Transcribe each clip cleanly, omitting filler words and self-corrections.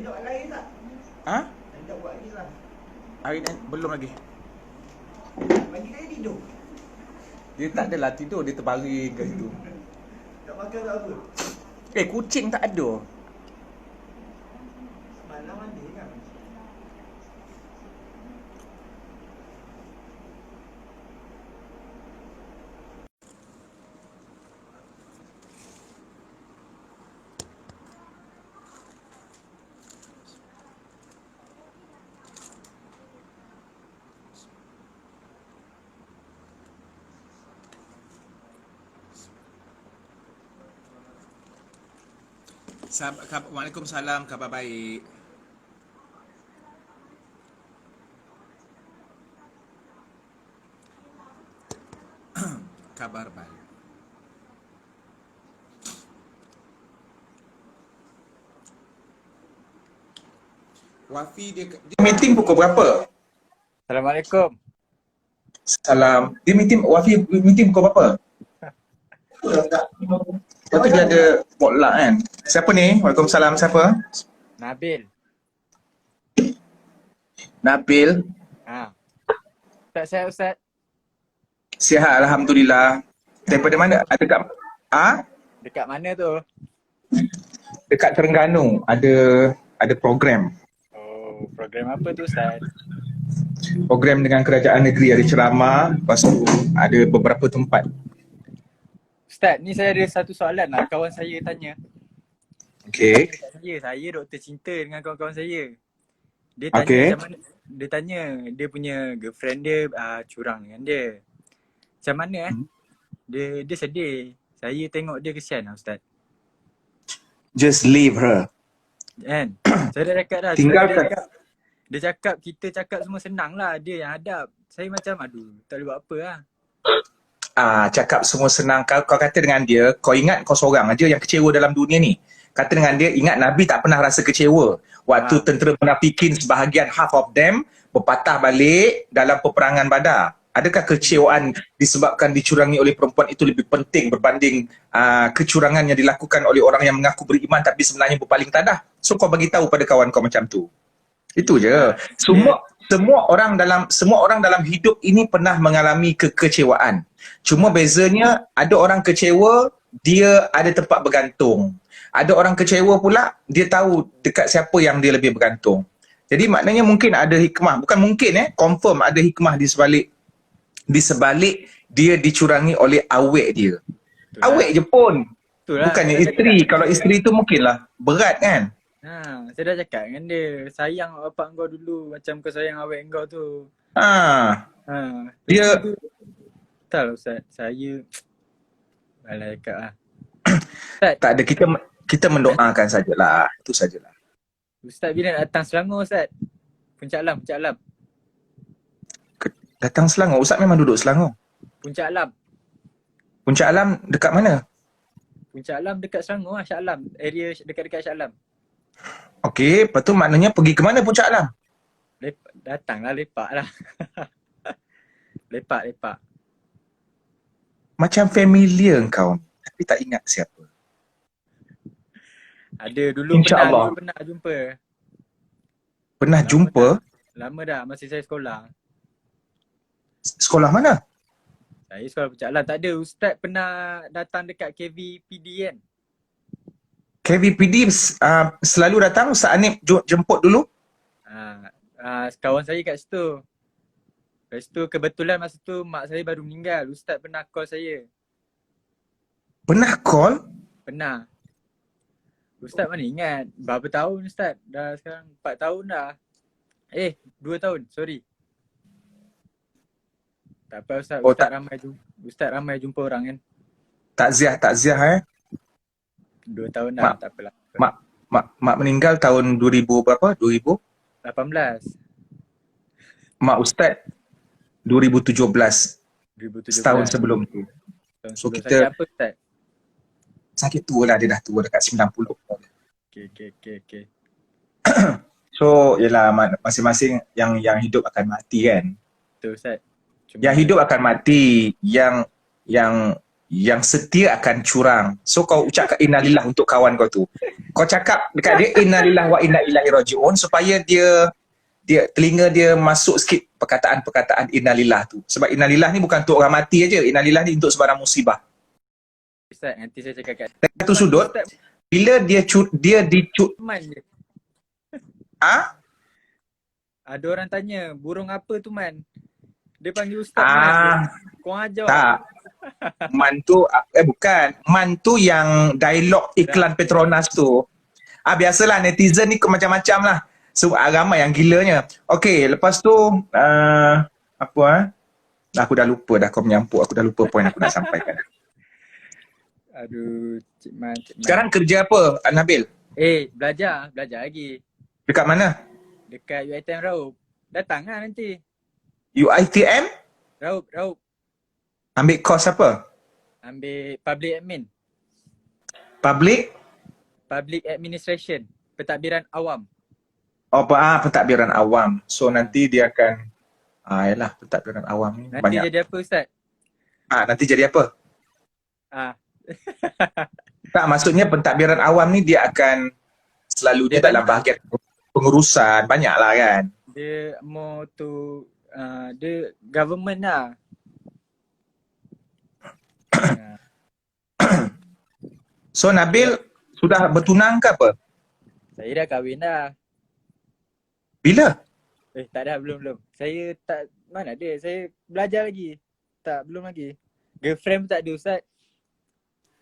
Hidup lagi tak? Ha? Hidup buat lagi lah. Hari ni belum lagi. Pagi kali tidur. Dia tak adalah tidur, dia terbaring kat situ. Tak makan tak apa. Kucing tak ada. Malam mandi kan? Waalaikumsalam, khabar baik. Kabar baik. Wafi dia meeting pukul berapa? Assalamualaikum. Salam. Dia meeting pukul berapa? Tapi dia ada potluck kan? Siapa ni? Waalaikumsalam, siapa? Nabil. Nabil. Tak sihat Ustaz? Sihat, Alhamdulillah. Daripada mana? Ada kat Dekat mana tu? dekat Terengganu. Ada program. Oh, program apa tu Ustaz? Program dengan kerajaan negeri, ada ceramah. Lepas tu ada beberapa tempat. Ustaz, ni saya ada satu soalan lah. Kawan saya tanya. Okay. Saya doktor cinta dengan kawan-kawan saya. Dia tanya Okay. macam mana, dia tanya dia punya girlfriend dia curang dengan dia. Macam mana Dia sedih. Saya tengok dia kesian lah Ustaz. Just leave her. Kan? Saya dah cakap dah. Tinggalkan. Dia cakap kita cakap semua senang lah. Dia yang hadap. Saya macam aduh tak boleh buat apa lah. Cakap semua senang. Kau kata dengan dia, kau ingat kau seorang aja yang kecewa dalam dunia ni. Kata dengan dia, ingat Nabi tak pernah rasa kecewa waktu tentera munafikin sebahagian half of them berpatah balik dalam peperangan Badar. Adakah kecewaan disebabkan dicurangi oleh perempuan itu lebih penting berbanding kecurangan yang dilakukan oleh orang yang mengaku beriman tapi sebenarnya berpaling tadah? So kau bagi tahu pada kawan kau macam tu. Itu je. Semua orang dalam hidup ini pernah mengalami kekecewaan. Cuma bezanya ada orang kecewa, dia ada tempat bergantung. Ada orang kecewa pula, dia tahu dekat siapa yang dia lebih bergantung. Jadi maknanya mungkin ada hikmah, bukan mungkin confirm ada hikmah di sebalik dia dicurangi oleh awek dia. Itulah. Awek je pun. Itulah. Bukannya isteri. Kalau isteri tu mungkinlah berat kan? Saya dah cakap dengan dia, sayang bapak kau dulu macam kau sayang awek kau tu. Dia tak lah Ustaz, saya malah cakap lah. Ustaz, Tak ada, kita mendoakan sajalah. Itu sajalah. Ustaz bila nak datang Selangor Ustaz? Puncak Alam. Datang Selangor. Ustaz memang duduk Selangor. Puncak Alam. Puncak Alam dekat mana? Puncak Alam dekat Selangor lah, Shah Alam. Area dekat-dekat Shah Alam. Okey, lepas tu maknanya pergi ke mana Puncak Alam? Datanglah lepak lah. lepak. Macam familiar kau, tapi tak ingat siapa. Ada dulu pernah jumpa. Pernah jumpa? Lama dah, masih saya sekolah. Sekolah mana? Saya sekolah Puncak Alam. Tak ada, Ustaz pernah datang dekat KVPD kan? KVPD selalu datang, Ustaz Anip jemput dulu. Kawan saya kat situ. Lepas tu kebetulan masa tu mak saya baru meninggal. Ustaz pernah call saya. Pernah call? Pernah. Ustaz mana ingat. Berapa tahun Ustaz? Dah sekarang 4 tahun dah. 2 tahun, sorry. Tak apa Ustaz, Ustaz ramai jumpa orang kan. Takziah 2 tahun dah, tak apalah. Mak meninggal tahun 2000 berapa? 18. Mak Ustaz 2017. 2017. Setahun sebelum tu. So kita apa Ustaz? sakit tua lah, dia dah tua dekat 90. Okay. So yelah, masing-masing yang hidup akan mati kan. Betul Ustaz. Yang hidup akan mati, yang yang setia akan curang. So kau ucapkan innalillah untuk kawan kau tu. Kau cakap dekat dia innalillah wa inna ilaihi rajiun supaya dia telinga dia masuk sikit perkataan-perkataan innalillah tu. Sebab innalillah ni bukan untuk orang mati aja. Innalillah ni untuk sebarang musibah. Ustaz, nanti saya cakap kat Satu sudut, bila dia Man je. ha? Ada orang tanya, burung apa tu Man? Dia panggil Ustaz Man je. Kau ajar. Tak. Man tu, bukan. Man tu yang dialog iklan Petronas tu. Biasalah netizen ni macam-macam lah. So, ramai yang gilanya. Okay, lepas tu, aku dah lupa dah kau menyampuk. Aku dah lupa poin aku nak sampaikan. Aduh, Cik Man. Sekarang kerja apa, Nabil? Belajar lagi. Dekat mana? Dekat UiTM Raub. Datang lah nanti. UiTM? Raub. Ambil kos apa? Ambil public admin. Public administration. Pentadbiran awam. Pentadbiran awam. So nanti dia akan yalah, pentadbiran awam ni Nanti banyak. jadi apa Ustaz? Nanti jadi apa? Tak, maksudnya pentadbiran awam ni dia akan selalu dia dalam bahagian pengurusan, banyak lah kan. Dia more to dia government lah. So Nabil sudah bertunang ke apa? Saya dah kahwin dah. Bila? Tak dah, belum. Saya tak, mana ada, saya belajar lagi. Belum lagi. Girlfriend pun tak ada Ustaz.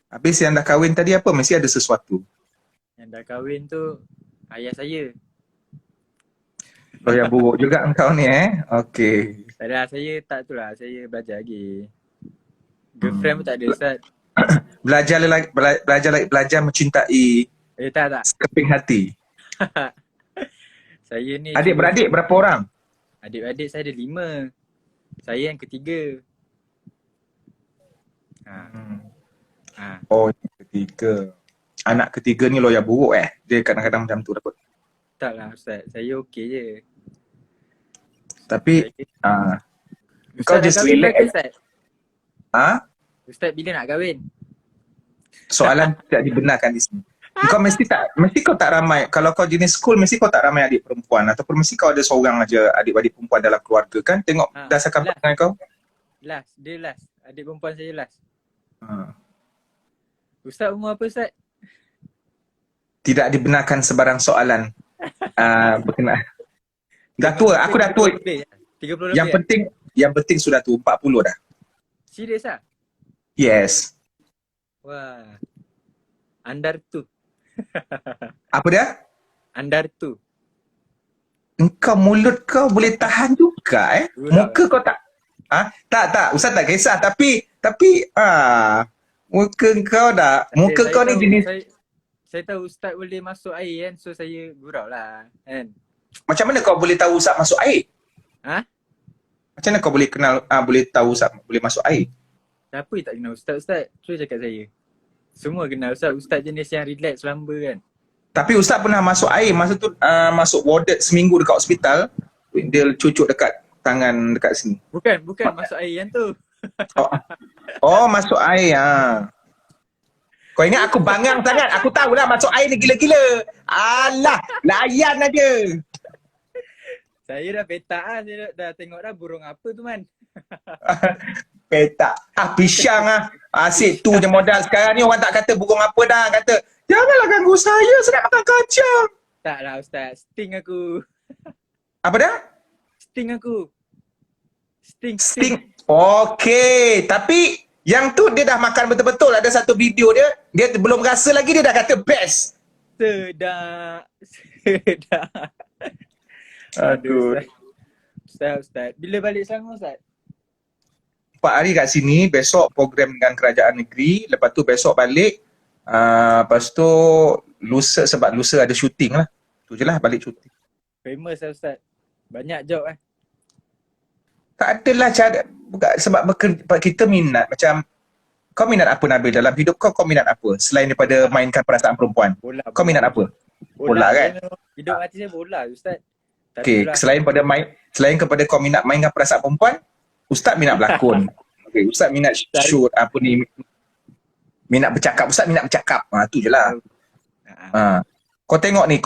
Habis yang dah kahwin tadi apa? Mesti ada sesuatu. Yang dah kahwin tu ayah saya. Oh yang buruk juga engkau ni Okay. Tak ada, saya tak tu lah, saya belajar lagi. Girlfriend pun tak ada Ustaz. Belajar mencintai Tak. sekeping hati. Saya ni Adik-beradik berapa orang? Adik-beradik saya ada 5. Saya yang ketiga. Oh, yang ketiga. Anak ketiga ni lawyer buruk Dia kadang-kadang macam tu dapat. Tak lah Ustaz, saya okey je. Tapi kau just relax. Ustaz? Ustaz bila nak kahwin? Soalan tidak dibenarkan di sini. Kau mesti kau tak ramai. Kalau kau jenis school, mesti kau tak ramai adik perempuan. Ataupun mesti kau ada seorang aja adik-adik perempuan dalam keluarga kan? Tengok dasarkan perangai kau. Dia last. Adik perempuan saya last. Ustaz umur apa Ustaz? Tidak dibenarkan sebarang soalan. Berkenaan. Dah tua, aku dah tua. 30 lebih. Yang penting sudah tua, 40 dah. Serius ah? Yes. Wah. Andar tu. Apa dia? Andar tu. Engkau mulut kau boleh tahan juga Muka kau tak. Tak. Ustaz tak kisah tapi muka kau dah. Muka kau ni jenis. Saya tahu Ustaz boleh masuk air kan, so saya gurau lah kan. Macam mana kau boleh tahu Ustaz masuk air? Macam mana kau boleh kenal, boleh tahu Ustaz boleh masuk air? Siapa yang tak kenal Ustaz? Cuba cakap saya. Semua kenal Ustaz jenis yang relax, lamba kan. Tapi Ustaz pernah masuk air, masa tu masuk warded seminggu dekat hospital. Dia cucuk dekat tangan dekat sini. Bukan masuk air yang tu. Masuk air Kau ingat aku bangang sangat? Aku tahulah masuk air ni gila-gila. Alah, layan aja. Saya dah petak saya dah tengok dah burung apa tu Man. Petak. Pisang asyik tu je modal. Sekarang ni orang tak kata burung apa dah. Kata, janganlah ganggu saya nak makan kacang. Tak lah Ustaz, sting aku. Apa dah? Sting aku. Sting. Okey, tapi yang tu dia dah makan betul-betul. Ada satu video dia belum rasa lagi dia dah kata best. Sedap. Aduh. Ustaz. Bila balik Selangor Ustaz? 4 hari kat sini, besok program dengan kerajaan negeri, lepas tu besok balik, lepas tu lusa, sebab lusa ada syuting lah. Tu je lah balik syuting. Famous lah Ustaz. Banyak job Tak adalah cara, sebab kita minat macam, kau minat apa Nabil dalam hidup kau minat apa selain daripada mainkan perasaan perempuan? Bola. Kau minat apa? Bola kan? Hidup mati saya bola Ustaz. Okey, selain kepada kau minat mainkan perasaan perempuan, Ustaz minat berlakon. Okey, Ustaz minat shoot apa ni Minat bercakap. Ustaz minat bercakap. Tu je lah. Ha. Kau tengok ni.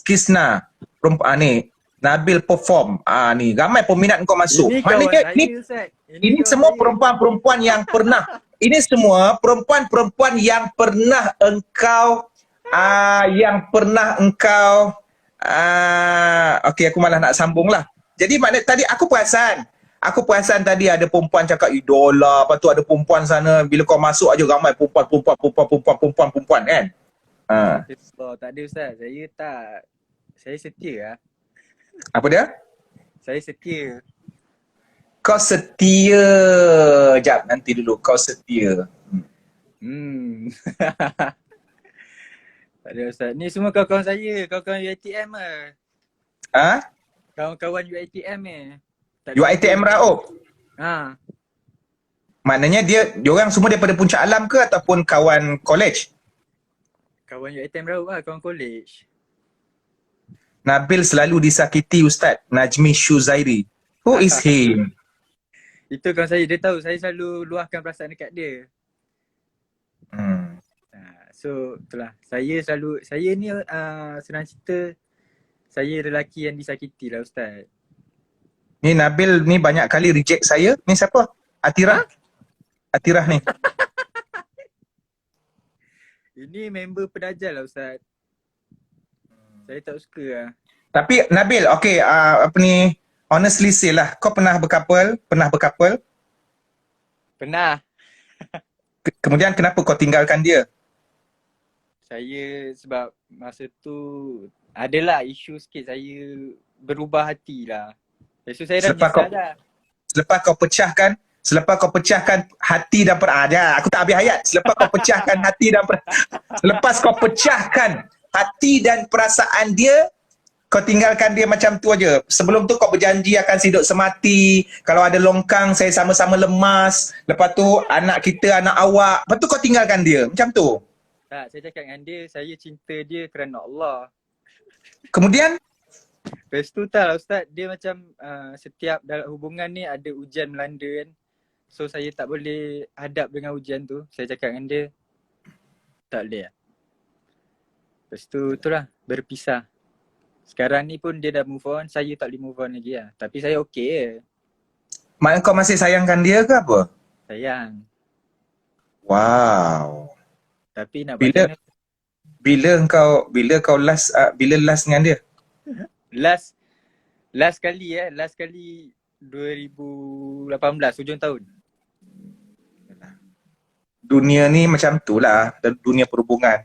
Kisna. Perempuan ni. Nabil perform. Ni. Ramai peminat kau masuk. Ini kawan Maknanya saya, Ustaz. ini kawan semua saya. perempuan-perempuan yang pernah. Ini semua perempuan-perempuan yang pernah engkau okey, aku malah nak sambung lah. Jadi maknanya tadi aku perasan tadi ada perempuan cakap idola, lepas tu ada perempuan sana, bila kau masuk aja ramai perempuan kan. Oh, tak ada Ustaz. Saya setia lah. Apa dia? Saya setia. Kau setia. Jap, nanti dulu. Kau setia. Tak ada Ustaz. Ni semua kawan-kawan saya. Kawan-kawan UiTM lah. Kawan-kawan UiTM UiTM Raub. Maknanya diorang semua daripada Puncak Alam ke ataupun kawan college? Kawan UiTM Raub lah. Kawan college. Nabil selalu disakiti Ustaz Najmi Shuzairi. Who is him? Itu kawan saya. Dia tahu saya selalu luahkan perasaan dekat dia. So itulah. Saya ni senang cerita, saya lelaki yang disakiti lah Ustaz. Ni Nabil ni banyak kali reject saya. Ni siapa? Atirah? Atirah ni. Ini member pedajal lah Ustaz. Saya tak suka lah. Tapi Nabil, okay, honestly say lah, kau pernah berkapal? Pernah. Kemudian kenapa kau tinggalkan dia? Saya sebab masa tu adalah isu sikit, saya berubah hati lah. So saya dah menyesal dah. Selepas kau pecahkan hati dan aku tak habis ayat. Selepas kau pecahkan hati dan perasaan dia, kau tinggalkan dia macam tu aja. Sebelum tu kau berjanji akan hidup semati. Kalau ada longkang, saya sama-sama lemas. Lepas tu anak kita, anak awak. Lepas tu kau tinggalkan dia. Macam tu. Tak, saya cakap dengan dia, saya cinta dia kerana Allah. Kemudian? Lepas tu tak lah Ustaz, dia macam setiap dalam hubungan ni ada ujian melanda kan. So saya tak boleh hadap dengan ujian tu. Saya cakap dengan dia, tak boleh lah. Lepas tu itulah, berpisah. Sekarang ni pun dia dah move on, saya tak boleh move on lagi lah. Tapi saya okey je. Maknanya kau masih sayangkan dia ke apa? Sayang. Wow. Tapi nak bila kau last dengan dia? Last kali 2018, hujung tahun. Dunia ni macam tu lah, dunia perhubungan.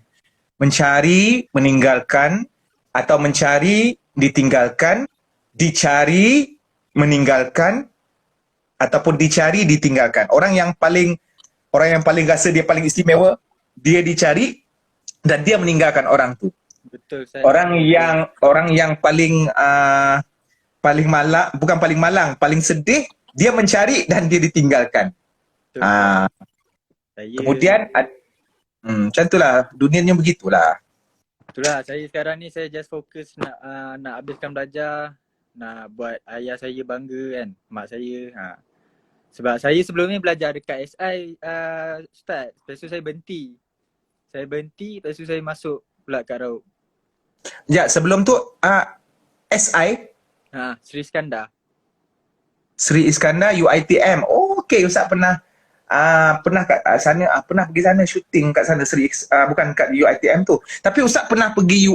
Mencari, meninggalkan, atau mencari, ditinggalkan, dicari, meninggalkan, ataupun dicari, ditinggalkan. Orang yang paling rasa dia paling istimewa, dia dicari dan dia meninggalkan orang tu. Betul saya. Orang yang paling malang, bukan paling malang, paling sedih, dia mencari dan dia ditinggalkan. Kemudian macam itulah, dunianya begitulah. Itulah, saya sekarang ni saya just fokus nak habiskan belajar, nak buat ayah saya bangga kan, mak saya. Sebab saya sebelum ni belajar dekat SI Ustaz, lepas tu saya berhenti. Lepas tu saya masuk pula kat Raub. Ya, sebelum tu SI? Sri Iskandar. Sri Iskandar UiTM. Oh, okey, Ustaz pernah kat sana, pernah pergi sana syuting kat sana bukan kat UiTM tu. Tapi Ustaz pernah pergi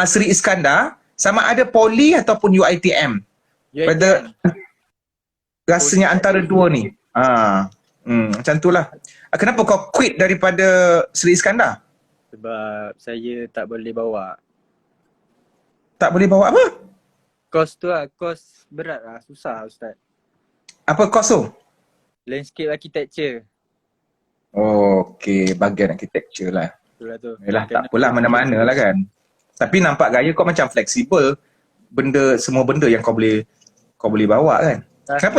Sri Iskandar sama ada Poli ataupun UiTM. Pada rasanya antara dua ni. Macam itulah. Kenapa kau quit daripada Sri Iskandar? Sebab saya tak boleh bawa. Tak boleh bawa apa? Kos tu lah, kos berat lah, susah Ustaz. Apa kos tu? Landscape architecture. Okey, bahagian architecture lah. Itulah tu. Yalah, tak apalah, mana-mana lah kan. Tapi nampak gaya kau macam fleksibel. Semua benda yang kau boleh bawa kan. Kenapa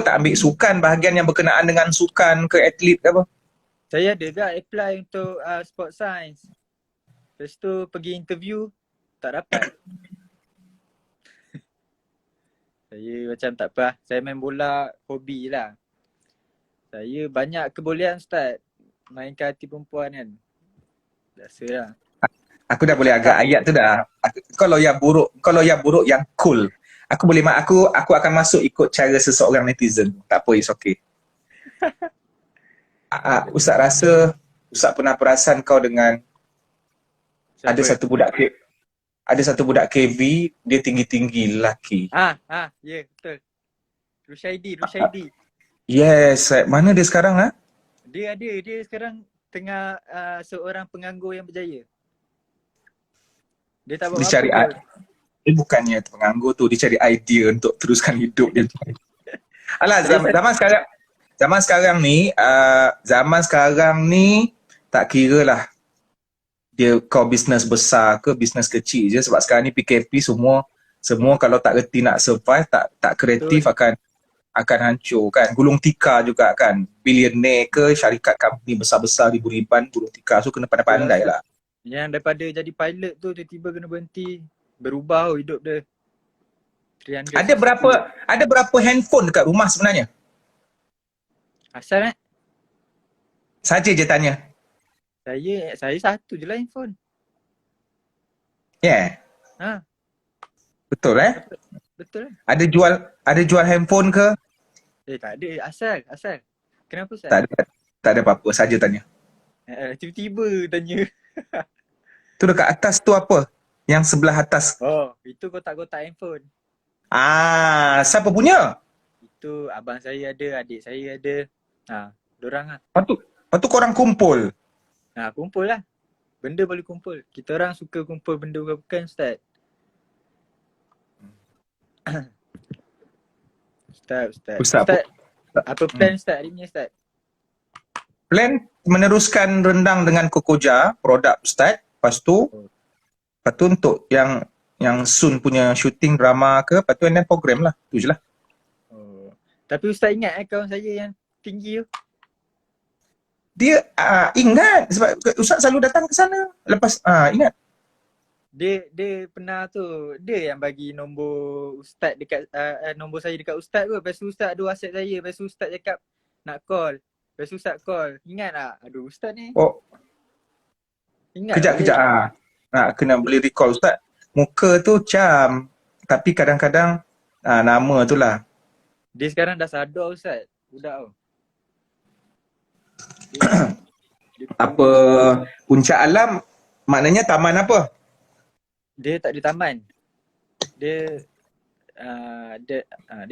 tak ambil sukan, bahagian yang berkenaan dengan sukan ke atlet ke apa? Saya ada dah apply untuk sport science. Lepas tu pergi interview, tak dapat. Saya macam tak apa, saya main bola hobi lah. Saya banyak kebolehan Ustaz. Mainkan hati perempuan kan. Biasalah. Aku dah boleh agak ayat tu dah. Kalau yang buruk yang cool. Aku akan masuk ikut cara seseorang netizen. Tak apa, it's okay. Ustaz rasa Ustaz pernah perasan kau dengan ada satu budak KB, dia tinggi-tinggi lelaki. Ya, betul. Rushaidi. Yes, mana dia sekarang ah? Dia sekarang tengah seorang penganggur yang berjaya. Dia tak buat Dia cari apa-apa. Dia bukannya penganggur tu, dia cari idea untuk teruskan hidup dia. Alah, zaman sekarang ni tak kira lah dia kau bisnes besar ke bisnes kecil je, sebab sekarang ni PKP semua kalau tak reti nak survive, tak kreatif akan hancur kan. Gulung tikar juga kan, billionaire ke syarikat company besar-besar ribu-riban gulung tikar, so kena pandai-pandai lah. Yang daripada jadi pilot tu tiba-tiba kena berhenti, berubah hidup dia. 300. Ada berapa handphone dekat rumah sebenarnya? Asal Saja je tanya. Saya satu je lah handphone. Yeah. Betul Betul. Ada jual handphone ke? Tak ada. Asal. Kenapa Ustaz? Tak ada apa-apa, saja tanya. Tiba-tiba tanya. Tu dekat atas tu apa? Yang sebelah atas. Oh, itu kotak-kotak handphone. Siapa punya? Itu abang saya ada, adik saya ada. Dorang lah. Lepas tu korang kumpul. Kumpul lah. Benda boleh kumpul. Kita orang suka kumpul benda bukan Ustaz. Ustaz. Apa plan Ustaz hari ni Ustaz? Plan meneruskan rendang dengan kokoja, produk Ustaz. Lepas tu untuk yang soon punya shooting drama ke, lepas tu and then program lah. Tu je lah. Tapi Ustaz ingat kawan saya yang tinggi tu? Dia ingat sebab Ustaz selalu datang ke sana. Lepas ingat. Dia pernah tu, dia yang bagi nombor Ustaz dekat nombor saya dekat Ustaz tu. Lepas tu Ustaz ada WhatsApp saya. Lepas tu Ustaz cakap nak call. Lepas tu Ustaz call. Ingat tak? Aduh Ustaz ni. Ingat. Kejap. Kena boleh recall Ustaz. Muka tu macam, tapi kadang-kadang nama tu lah. Dia sekarang dah sadar Ustaz. Budak tu. Apa Puncak Alam maknanya taman apa? Dia tak ada taman. Dia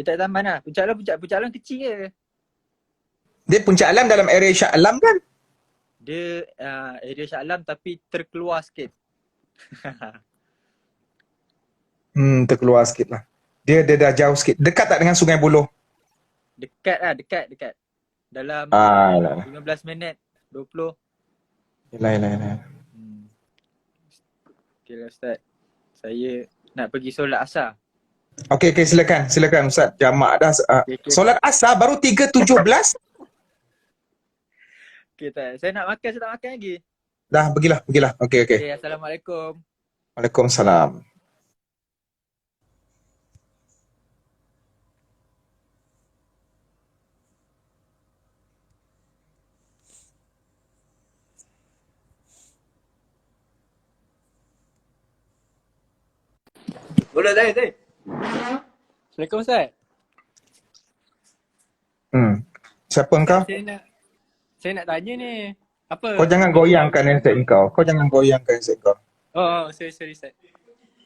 tak ada taman lah. Puncak Alam kecil je. Dia Puncak Alam dalam area Shah Alam kan? Dia area Shah Alam tapi terkeluar sikit. Terkeluar sikit lah. Dia dah jauh sikit. Dekat tak dengan Sungai Buloh? Dekat lah, dekat. Dalam 15 minit, 20. Yalah. Okay lah Ustaz. Saya nak pergi solat asar. Okay, silakan Ustaz. Jamak dah. Okay. Solat asar baru 3.17? Okay tak. Saya nak makan lagi. Dah, pergilah. Okay. Okay, Assalamualaikum. Waalaikumsalam. Boleh dah. Assalamualaikum Ustaz. Siapa engkau? Saya nak tanya ni. Apa? Kau jangan goyangkan handset kau. Oh, sorry Ustaz.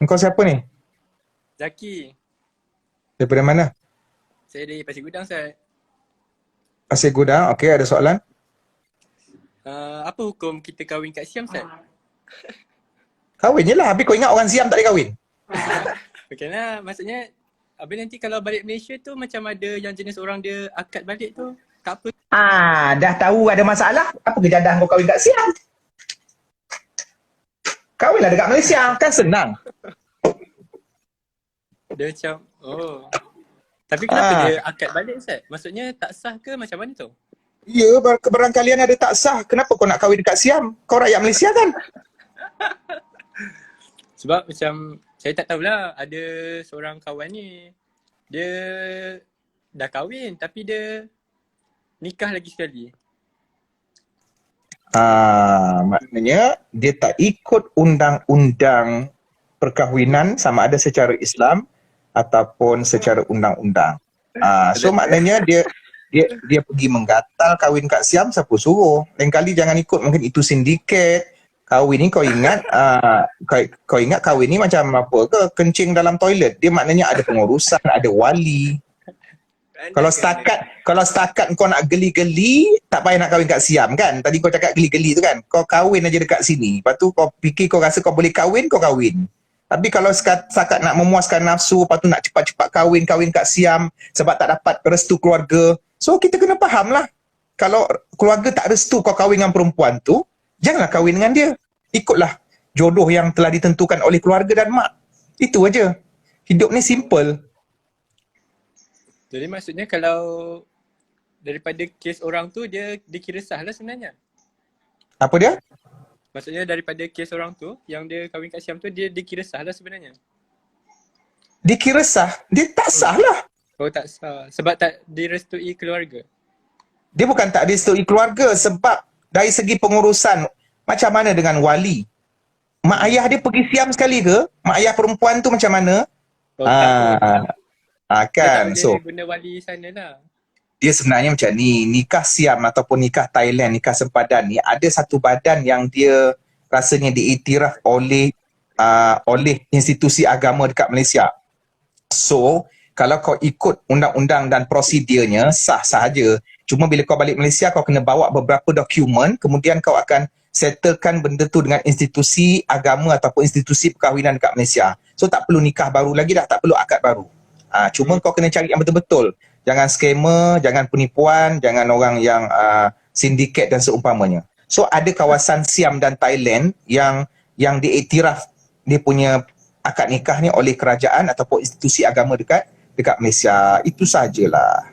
Engkau siapa ni? Zaki. Daripada mana? Saya dari Pasir Gudang Ustaz. Pasir Gudang. Okay, ada soalan? Apa hukum kita kahwin kat Siam Ustaz? Kahwin je lah. Habis kau ingat orang Siam tak boleh kahwin? Bukanlah, maksudnya habis nanti kalau balik Malaysia tu macam ada yang jenis orang dia akad balik tu, tak apa. Dah tahu ada masalah. Apa kejadah kau kahwin kat Siam? Kahwinlah dekat Malaysia, kan senang. Dia macam, tapi kenapa dia akad balik Ustaz? Maksudnya tak sah ke macam mana tu? Ya, keberangkalian ada tak sah. Kenapa kau nak kahwin dekat Siam? Kau rakyat Malaysia kan? Sebab macam saya tak tahulah, ada seorang kawan ni, dia dah kahwin tapi dia nikah lagi sekali. Maknanya dia tak ikut undang-undang perkahwinan sama ada secara Islam ataupun secara undang-undang. So maknanya dia pergi menggatal kahwin kat Siam, siapa suruh? Lain kali jangan ikut, mungkin itu sindiket. Kahwin ni kau ingat kau ingat kahwin ni macam apa ke? Kencing dalam toilet. Dia maknanya ada pengurusan, ada wali. Kalau setakat kau nak geli-geli, tak payah nak kahwin kat Siam kan? Tadi kau cakap geli-geli tu kan? Kau kahwin aja dekat sini. Lepas tu kau fikir kau rasa kau boleh kahwin, kau kahwin. Tapi kalau setakat nak memuaskan nafsu, lepas tu nak cepat-cepat kahwin kat Siam sebab tak dapat restu keluarga. So kita kena faham lah. Kalau keluarga tak restu kau kahwin dengan perempuan tu, janganlah kahwin dengan dia. Ikutlah jodoh yang telah ditentukan oleh keluarga dan mak. Itu aja. Hidup ni simple. Jadi maksudnya kalau daripada kes orang tu dia kira sah lah sebenarnya. Apa dia? Maksudnya daripada kes orang tu yang dia kahwin kat Siam tu dia kira sah lah sebenarnya. Dikira sah? Dia tak sah lah. Oh tak sah. Sebab tak direstui keluarga. Dia bukan tak direstui keluarga sebab dari segi pengurusan macam mana dengan wali? Mak ayah dia pergi Siam sekali ke? Mak ayah perempuan tu macam mana? Oh, tak Kan. dia So guna wali sana lah. dia sebenarnya macam ni, nikah Siam ataupun nikah Thailand, nikah sempadan ni ada satu badan yang dia rasanya diiktiraf oleh institusi agama dekat Malaysia. So, kalau kau ikut undang-undang dan prosedurnya, sah sahaja. Cuma bila kau balik Malaysia, kau kena bawa beberapa dokumen, kemudian kau akan settlekan benda tu dengan institusi agama ataupun institusi perkahwinan dekat Malaysia. So, tak perlu nikah baru lagi dah, tak perlu akad baru. Cuma kau kena cari yang betul-betul. Jangan scammer, jangan penipuan, jangan orang yang sindiket dan seumpamanya. So, ada kawasan Siam dan Thailand yang diiktiraf dia punya akad nikah ni oleh kerajaan ataupun institusi agama dekat Malaysia. Itu sajalah.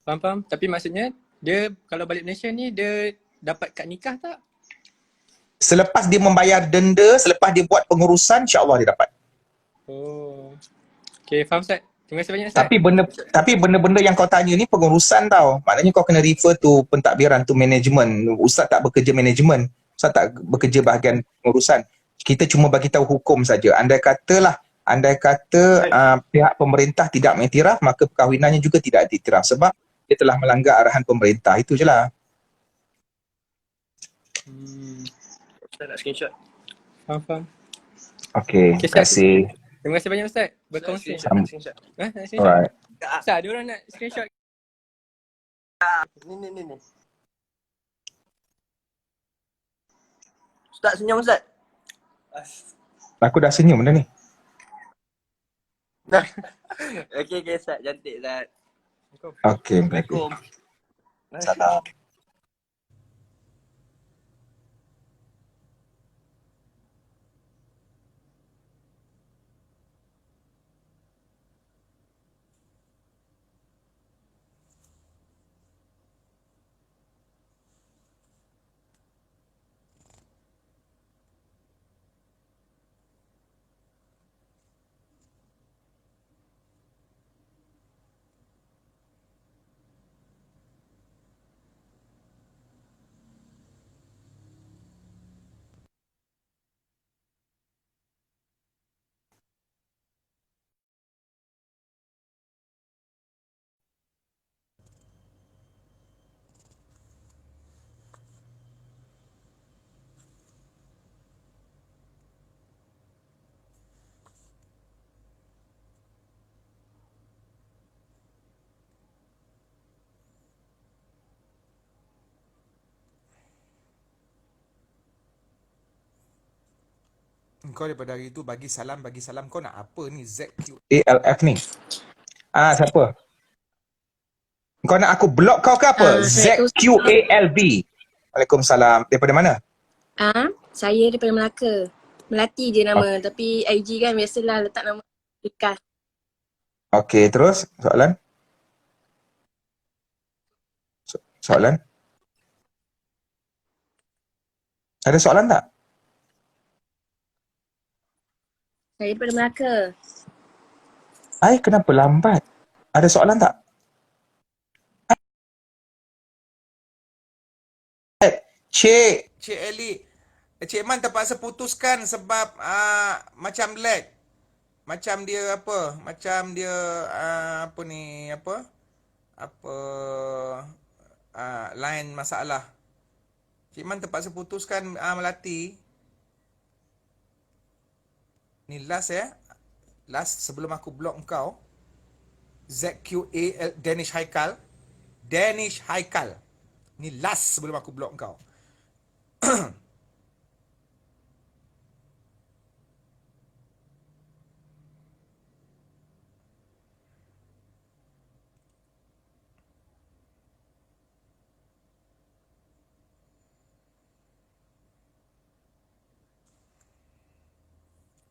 Faham? Tapi maksudnya dia kalau balik Malaysia ni dia dapat kad nikah tak? Selepas dia membayar denda, selepas dia buat pengurusan, insya-Allah dia dapat. Oh. Okay, faham Ustaz. Terima kasih banyak Ustaz. Tapi benda-benda yang kau tanya ni pengurusan tau. Maknanya kau kena refer to pentadbiran, tu management. Ustaz tak bekerja management. Ustaz tak bekerja bahagian pengurusan. Kita cuma bagi tahu hukum saja. Andai kata pihak pemerintah tidak mengiktiraf, maka perkahwinannya juga tidak diiktiraf sebab dia telah melanggar arahan pemerintah. Itu je lah. Ustaz nak screenshot. Faham. Okay, terima kasih. Terima kasih banyak Ustaz berkongsi. Nak screenshot. Nak screenshot? Alright. Ustaz, ada orang nak screenshot. Ni. Ustaz senyum Ustaz. Aku dah senyum benda ni. Okay Ustaz, cantik Ustaz. Okay, Assalamualaikum. Salam. Kau daripada hari tu bagi salam. Kau nak apa ni? ZQALF ni. Siapa? Kau nak aku block kau ke apa? ZQALB. Waalaikumsalam. Daripada mana? Saya daripada Melaka. Melati je nama. Tapi IG kan biasalah letak nama Ikas. Okay, terus soalan? Soalan? Ada soalan tak? Saya daripada Melaka. Kenapa lambat? Ada soalan tak? Cik Eli, Cik Man terpaksa putuskan sebab macam lag. Macam dia apa? Macam dia apa ni? Apa? Line masalah. Cik Man terpaksa putuskan Melati. Ni last ya. Last sebelum aku block engkau. ZQA Danish Haikal. Danish Haikal. Ni last sebelum aku block engkau.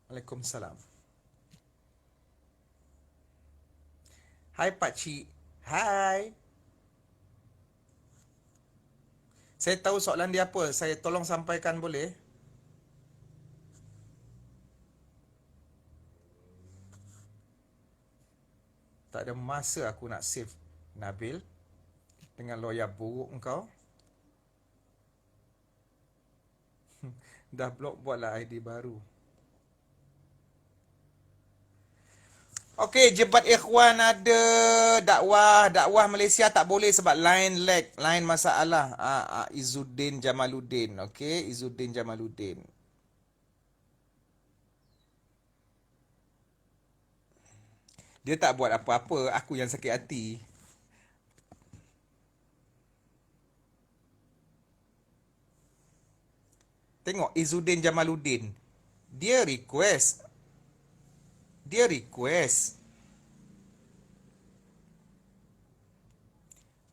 Waalaikumsalam. Hai Pakcik. Hai. Saya tahu soalan dia apa. Saya tolong sampaikan boleh? Tak ada masa aku nak save Nabil dengan lawyer buruk engkau. Dah blok, buatlah ID baru. Okey, Jebat Ikhwan ada dakwah Malaysia tak boleh sebab line lag, line masalah. Izzuddin Jamaluddin. Okey, Izzuddin Jamaluddin. Dia tak buat apa-apa, aku yang sakit hati. Tengok Izzuddin Jamaluddin. Dia request.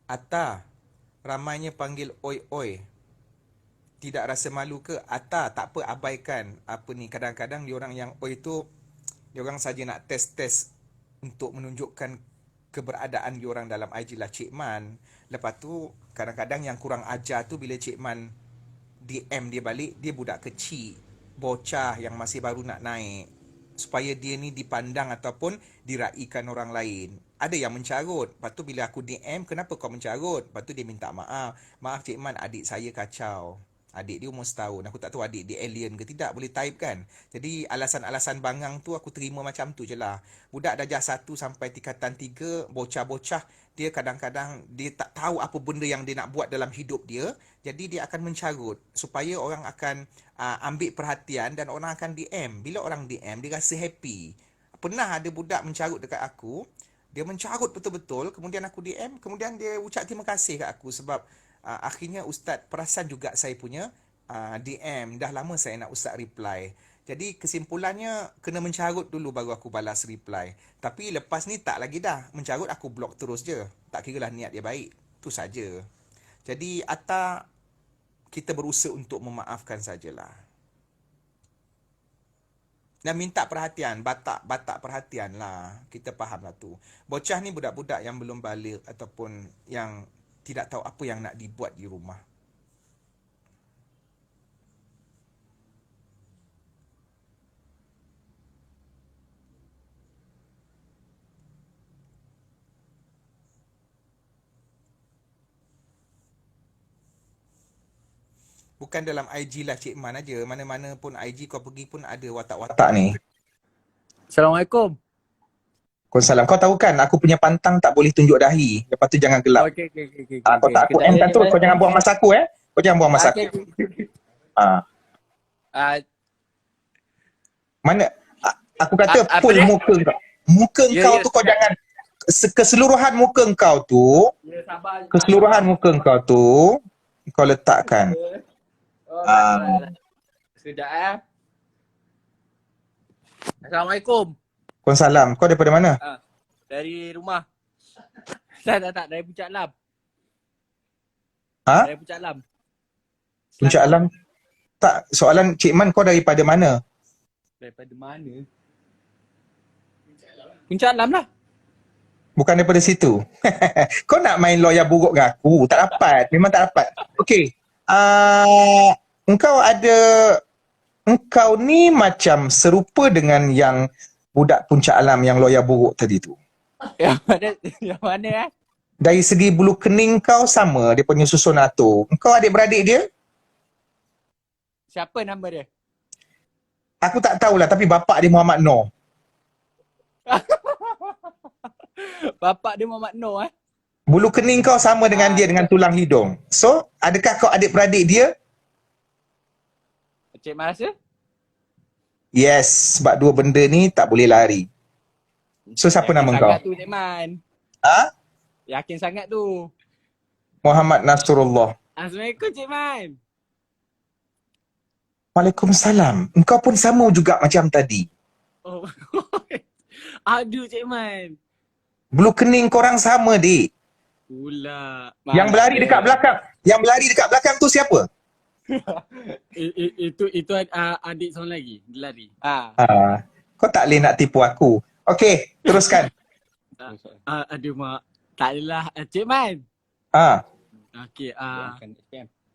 Atta, ramainya panggil oi-oi. Tidak rasa malu ke? Atta, tak apa, abaikan. Apa ni, kadang-kadang diorang yang oi tu, diorang saja nak test-test untuk menunjukkan keberadaan diorang dalam IG lah Cik Man. Lepas tu, kadang-kadang yang kurang ajar tu bila Cik Man DM dia balik, dia budak kecil, bocah yang masih baru nak naik. Supaya dia ni dipandang ataupun diraikan orang lain. Ada yang mencarut. Lepas tu bila aku DM, kenapa kau mencarut? Lepas tu dia minta maaf. Maaf Cik Man, adik saya kacau. Adik dia umur setahun. Aku tak tahu adik dia alien ke tidak. Boleh type kan? Jadi alasan-alasan bangang tu aku terima macam tu je lah. Budak darjah 1 sampai tingkatan 3, bocah-bocah, dia kadang-kadang dia tak tahu apa benda yang dia nak buat dalam hidup dia. Jadi dia akan mencarut. Supaya orang akan ambil perhatian dan orang akan DM. Bila orang DM, dia rasa happy. Pernah ada budak mencarut dekat aku. Dia mencarut betul-betul. Kemudian aku DM. Kemudian dia ucap terima kasih kat aku. Sebab akhirnya Ustaz perasan juga saya punya DM. Dah lama saya nak Ustaz reply. Jadi kesimpulannya kena mencarut dulu baru aku balas reply. Tapi lepas ni tak lagi dah. Mencarut aku block terus je. Tak kiralah niat dia baik. Tu saja. Jadi Atta, kita berusaha untuk memaafkan sajalah. Dan minta perhatian, batak perhatian lah. Kita faham lah tu. Bocah ni budak-budak yang belum balik ataupun yang tidak tahu apa yang nak dibuat di rumah. Bukan dalam IG lah Cik Man aja. Mana-mana pun IG kau pergi pun ada watak-watak ni. Assalamualaikum. Waalaikumsalam. Kau tahu kan aku punya pantang tak boleh tunjuk dahi. Lepas tu jangan gelap. Okey. Kau tak aku M kan tu, kau jangan buang masa aku Kau jangan buang masa aku. Mana aku kata full muka kau. Muka kau tu kau jangan keseluruhan muka kau tu. Keseluruhan muka kau tu kau letakkan. Sekejap Assalamualaikum. Waalaikumsalam. Kau daripada mana? Dari rumah. Tak, dari Puncak Alam. Ha? Dari Puncak Alam. Puncak Alam. Tak, soalan Cik Man kau daripada mana? Daripada mana? Puncak Alam lah. Bukan daripada situ. Kau nak main lawyer buruk dengan aku? Tak dapat. Memang tak dapat. Okey. Engkau ni macam serupa dengan yang budak Puncak Alam yang lawyer buruk tadi tu. Yang mana Dari segi bulu kening kau sama, dia punya susun atur. Engkau adik-beradik dia? Siapa nama dia? Aku tak tahulah tapi bapak dia Muhammad Noor. Bapak dia Muhammad Noor Bulu kening kau sama dengan dia dengan tulang hidung. So, adakah kau adik-beradik dia? Cik Man rasa? Yes, sebab dua benda ni tak boleh lari. So, siapa nama kau? Sangat tu Cik Man. Ha? Yakin sangat tu. Muhammad Nasrullah. Assalamualaikum Cik Man. Waalaikumsalam. Engkau pun sama juga macam tadi. Oh. Aduh Cik Man. Bulu kening korang sama, dik. Pula. Yang berlari dekat belakang. Yang berlari dekat belakang tu siapa? Itu adik seorang lagi. Dia lari. Kau tak boleh nak tipu aku. Okey, teruskan. Aduh mak. Tak adalah. Cik Man. Okey.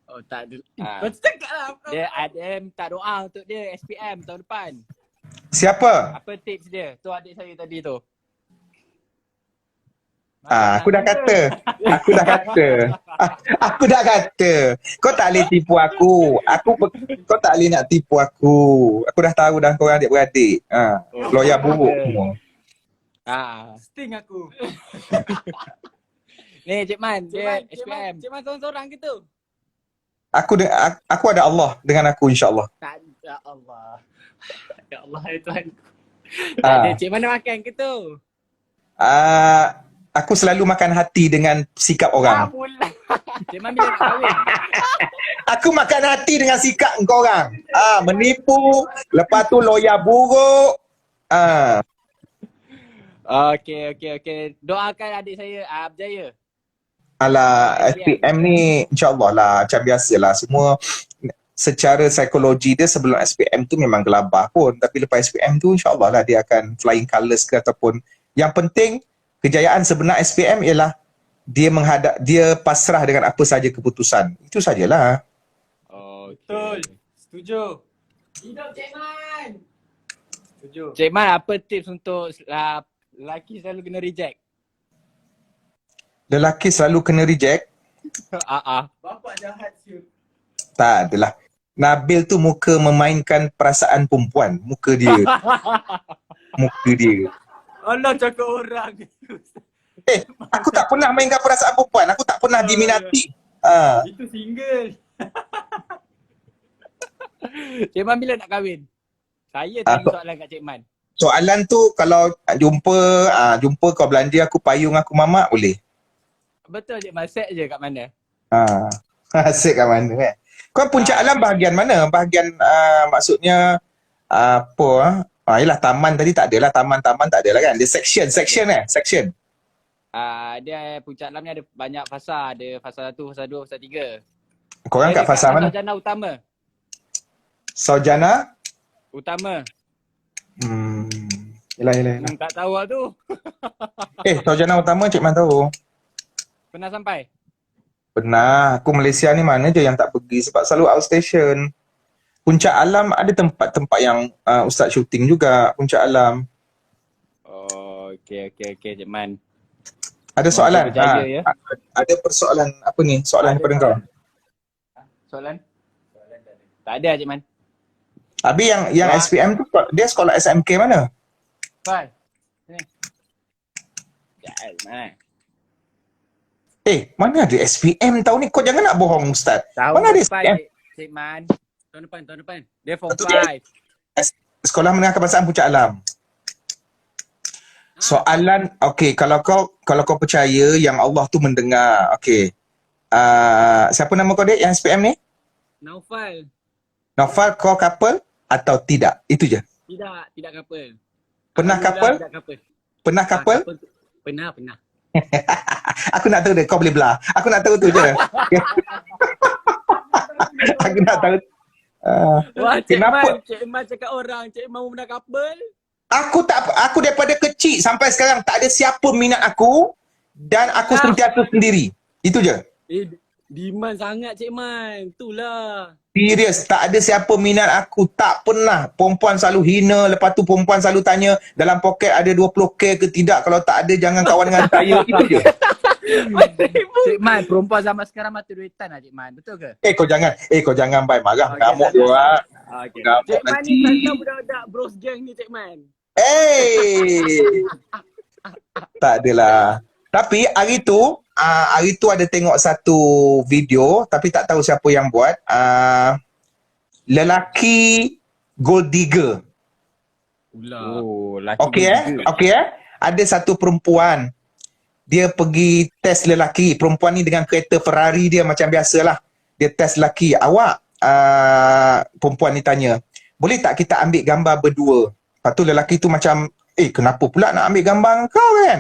Oh tak ada. Kau cakap lah. Dia minta doa untuk dia SPM tahun depan. Siapa? Apa tips dia? Tu adik saya tadi tu. Aku dah kata. Aku dah kata. Kau tak boleh tipu aku. Kau tak boleh nak tipu aku. Aku dah tahu dah korang adik-beradik. Loya buruk semua. Sting aku. Ni Cik Man, dia SPM. Cik Man seorang-seorang ke tu? Aku ada Allah dengan aku insya-Allah. Tak ada Allah. Ya Allah ya Tuhan. Tak ada Cik Man makan ke tu? Aku selalu makan hati dengan sikap orang. Pula. Cik Man bila nak kahwin? Aku makan hati dengan sikap korang. Menipu, lepas tu loya buruk. Okey. Doakan adik saya berjaya. Alah, SPM ni insyaAllah lah macam biasalah. Semua secara psikologi dia sebelum SPM tu memang gelabah pun. Tapi lepas SPM tu insyaAllah lah dia akan flying colours ke ataupun. Yang penting kejayaan sebenar SPM ialah dia pasrah dengan apa saja keputusan. Itu sajalah. Betul. Setuju. Hidup Cik Man. Setuju. Cik Man, apa tips untuk lelaki selalu kena reject? Lelaki selalu kena reject? Bapak jahat siul. Tak adalah. Nabil tu muka memainkan perasaan perempuan. Muka dia. Allah cakap orang. Aku tak pernah mainkan perasaan perempuan. Aku tak pernah diminati. Itu single. Cik Man bila nak kahwin? Saya tanya soalan kat Cik Man. Soalan tu kalau jumpa kau belanja aku payung aku mamak boleh? Betul Cik Man, set je kat mana? Set kat mana Kau Puncak Alam bahagian mana? Bahagian maksudnya yelah taman tadi tak adalah. Taman-taman tak adalah kan? Dia section. Dia Puncak Alam ni ada banyak fasa. Ada fasa 1, fasa 2, fasa 3. Korang kat fasa mana? Sarjana utama. Sarjana? Utama. Yelah. Tak tahu lah tu. Sarjana utama Cik Man tahu. Pernah sampai? Pernah. Aku Malaysia ni mana je yang tak pergi sebab selalu outstation. Puncak Alam ada tempat-tempat yang Ustaz syuting juga. Puncak Alam. Okey Cik Man. Ada soalan? Ya? Ada persoalan apa ni? Soalan daripada kau? Soalan tak ada Cik Man. Habis yang SPM tu dia sekolah SMK mana? Fal. Sini. Mana? Mana ada SPM tahun ni? Kau jangan nak bohong Ustaz. Mana ada SPM? Cik Man. Tahun depan. Dia form 5. Sekolah Menengah Kebangsaan Puncak Alam. Soalan, kalau kau percaya yang Allah tu mendengar. Siapa nama kau dia yang SPM ni? Naufal, kau couple atau tidak? Itu je. Tidak couple. Pernah couple? Pernah couple? Pernah. Aku nak tahu dia, kau boleh belah. Aku nak tahu tu je. Aku nak tahu. Wah, Kenapa? Cik Man cakap orang, Cik Man pernah couple? Aku daripada kecil sampai sekarang tak ada siapa minat aku dan aku sentiasa sendiri. Itu je. Demand sangat Cik Man. Itulah. Serius, tak ada siapa minat aku. Tak pernah. Perempuan selalu hina. Lepas tu perempuan selalu tanya dalam poket ada 20K ke tidak. Kalau tak ada jangan kawan dengan saya. Itu je. Cik Man, perempuan zaman sekarang mata duitan lah Cik Man. Betul ke? Kau jangan bai marah Okey, mengamuk dah, dia dah. orang. Okey. Mengamuk Cik Man nanti. ni pasal budak-budak bros gang ni Cik Man. Tak adalah. Tapi hari tu ada tengok satu video tapi tak tahu siapa yang buat. Lelaki gold digger. Oh, laki Okey. Ada satu perempuan. Dia pergi test lelaki. Perempuan ni dengan kereta Ferrari dia macam biasalah. Dia test lelaki. Awak, perempuan ni tanya, boleh tak kita ambil gambar berdua? Lepas tu lelaki tu macam, kenapa pula nak ambil gambar dengan kau kan?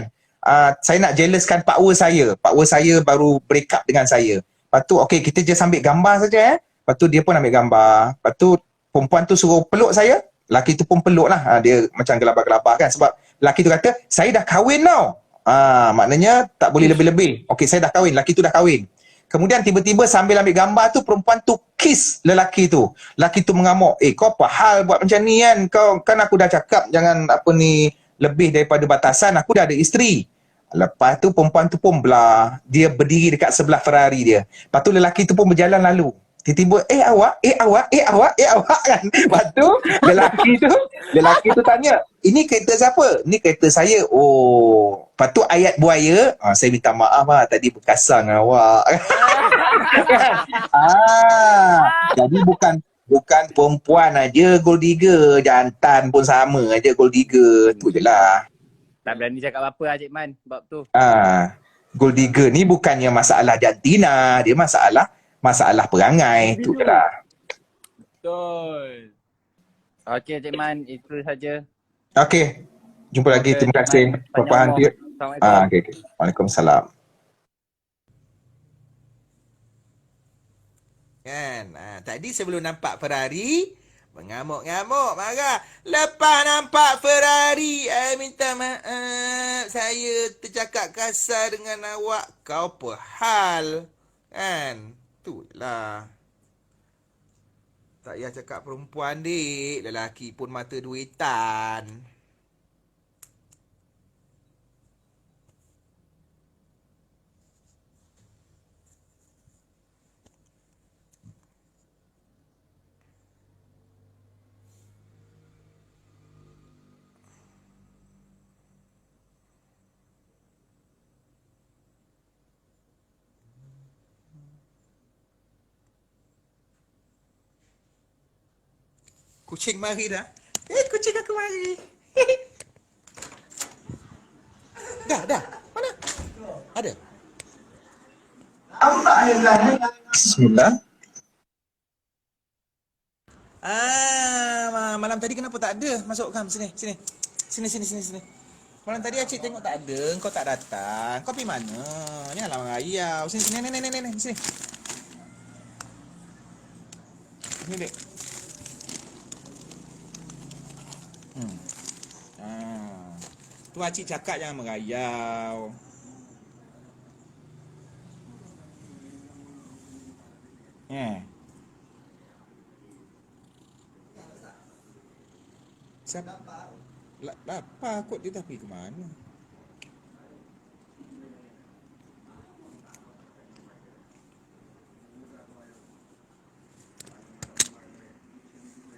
Saya nak jealouskan power saya. Power saya baru break up dengan saya. Lepas tu, okey, kita just ambil gambar saja. Lepas tu dia pun ambil gambar. Lepas tu perempuan tu suruh peluk saya. Lelaki tu pun peluk lah. Dia macam gelabah-gelabah kan. Sebab lelaki tu kata, saya dah kahwin tau. Maknanya tak boleh lebih-lebih. Okey, saya dah kahwin. Lelaki tu dah kahwin. Kemudian tiba-tiba sambil ambil gambar tu, perempuan tu kiss lelaki tu. Lelaki tu mengamuk. Kau apa hal buat macam ni kan? Kau kan aku dah cakap jangan lebih daripada batasan. Aku dah ada isteri. Lepas tu perempuan tu pun belah. Dia berdiri dekat sebelah Ferrari dia. Lepas tu lelaki tu pun berjalan lalu. Tiba-tiba, awak kan. Lepas tu, lelaki tu tanya, ini kereta siapa? Ini kereta saya. Oh. Lepas tu ayat buaya, saya minta maaf lah, tadi berkasar dengan awak. Jadi bukan perempuan aja gold digger, jantan pun sama aja gold digger. Tu je lah. Tak berani cakap apa lah Cik Man bab tu. Gold digger ni bukannya masalah jantina, dia masalah perangai. Tu je lah. Betul. Okey Cik Man, itu saja. Okey. Jumpa lagi. Okey, Terima kasih. Cik Man. Perpahan dia. Assalamualaikum. Okay. Waalaikumsalam. Kan? Tadi sebelum nampak Ferrari, mengamuk-ngamuk, marah. Lepas nampak Ferrari, minta maaf. Saya tercakap kasar dengan awak. Kau apa hal? Kan? Itulah. Tak payah cakap perempuan, dik. Lelaki pun mata duitan. Kucing mari dah. Kucing aku mari. Dah. Mana? Ada? Bismillah. Malam tadi kenapa tak ada? Masuk kam sini. Sini. Malam tadi Acik tengok tak ada, kau tak datang. Kau pergi mana? Ni alamak raya. Sini. Sini. Ni dek. Tu Acik cakap jangan merayau. Siapa? Lapar kot dia dah pergi ke mana?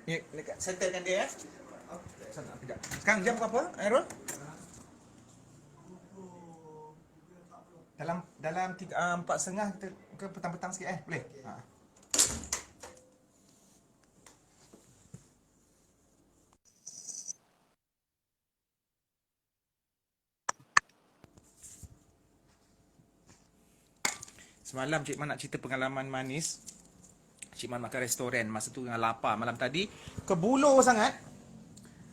Ni dekat settlekan dia ya. Sana kejap. Sekarang jam berapa, Airul? Dalam 4.30 kita ke petang-petang sikit boleh? Semalam Cik Man nak cerita pengalaman manis. Cik Man makan restoran masa tu dengan lapar. Malam tadi kebulur sangat.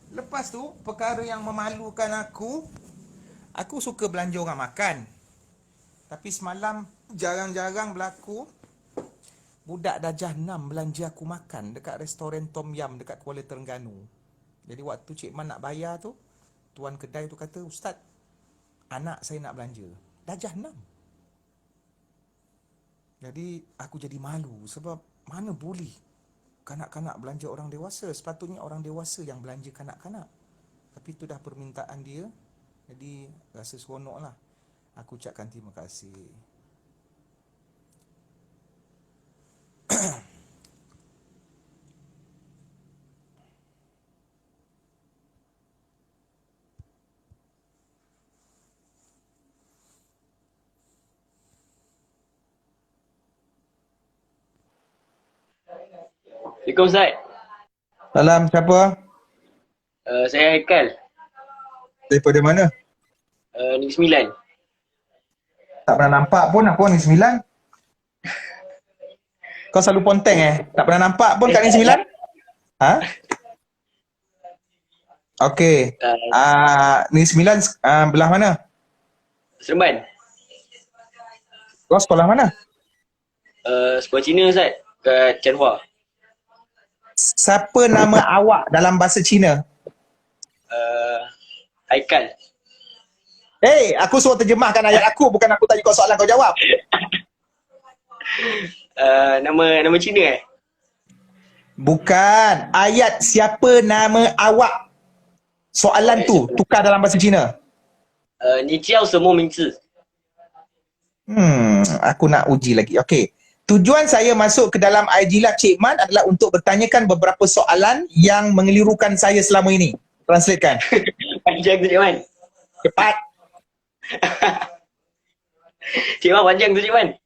Lepas tu perkara yang memalukan aku suka belanja orang makan. Tapi semalam jarang-jarang berlaku budak darjah 6 belanja aku makan dekat restoran Tom Yum dekat Kuala Terengganu. Jadi waktu Cik Man nak bayar tu, tuan kedai tu kata, "Ustaz, anak saya nak belanja." Darjah 6. Jadi aku jadi malu sebab mana boleh kanak-kanak belanja orang dewasa. Sepatutnya orang dewasa yang belanja kanak-kanak. Tapi itu dah permintaan dia. Jadi rasa seronok lah. Aku ucapkan terima kasih. Assalamualaikum Ustaz. Salam, siapa? Saya Haikal. Daripada mana? Negeri Sembilan. Tak pernah nampak pun apa ni 9? Kau selalu ponteng Tak pernah nampak pun kat ni 9? Ha? Okey. Ni 9 belah mana? Seremban. Kau sekolah mana? Sekolah Cina Ustaz. Kat Changhua. Siapa nama awak dalam bahasa Cina? Haikal. Aku suruh terjemahkan ayat aku, bukan aku tanya kau soalan kau jawab. Nama Cina Bukan. Ayat siapa nama awak. Soalan tu tukar dalam bahasa Cina. 你叫什么名字? Aku nak uji lagi. Okey. Tujuan saya masuk ke dalam IG Live Cik Man adalah untuk bertanyakan beberapa soalan yang mengelirukan saya selama ini. Translatekan. Panjang tu Cik Man. Cepat. Cik Man panjang tu Cik Man.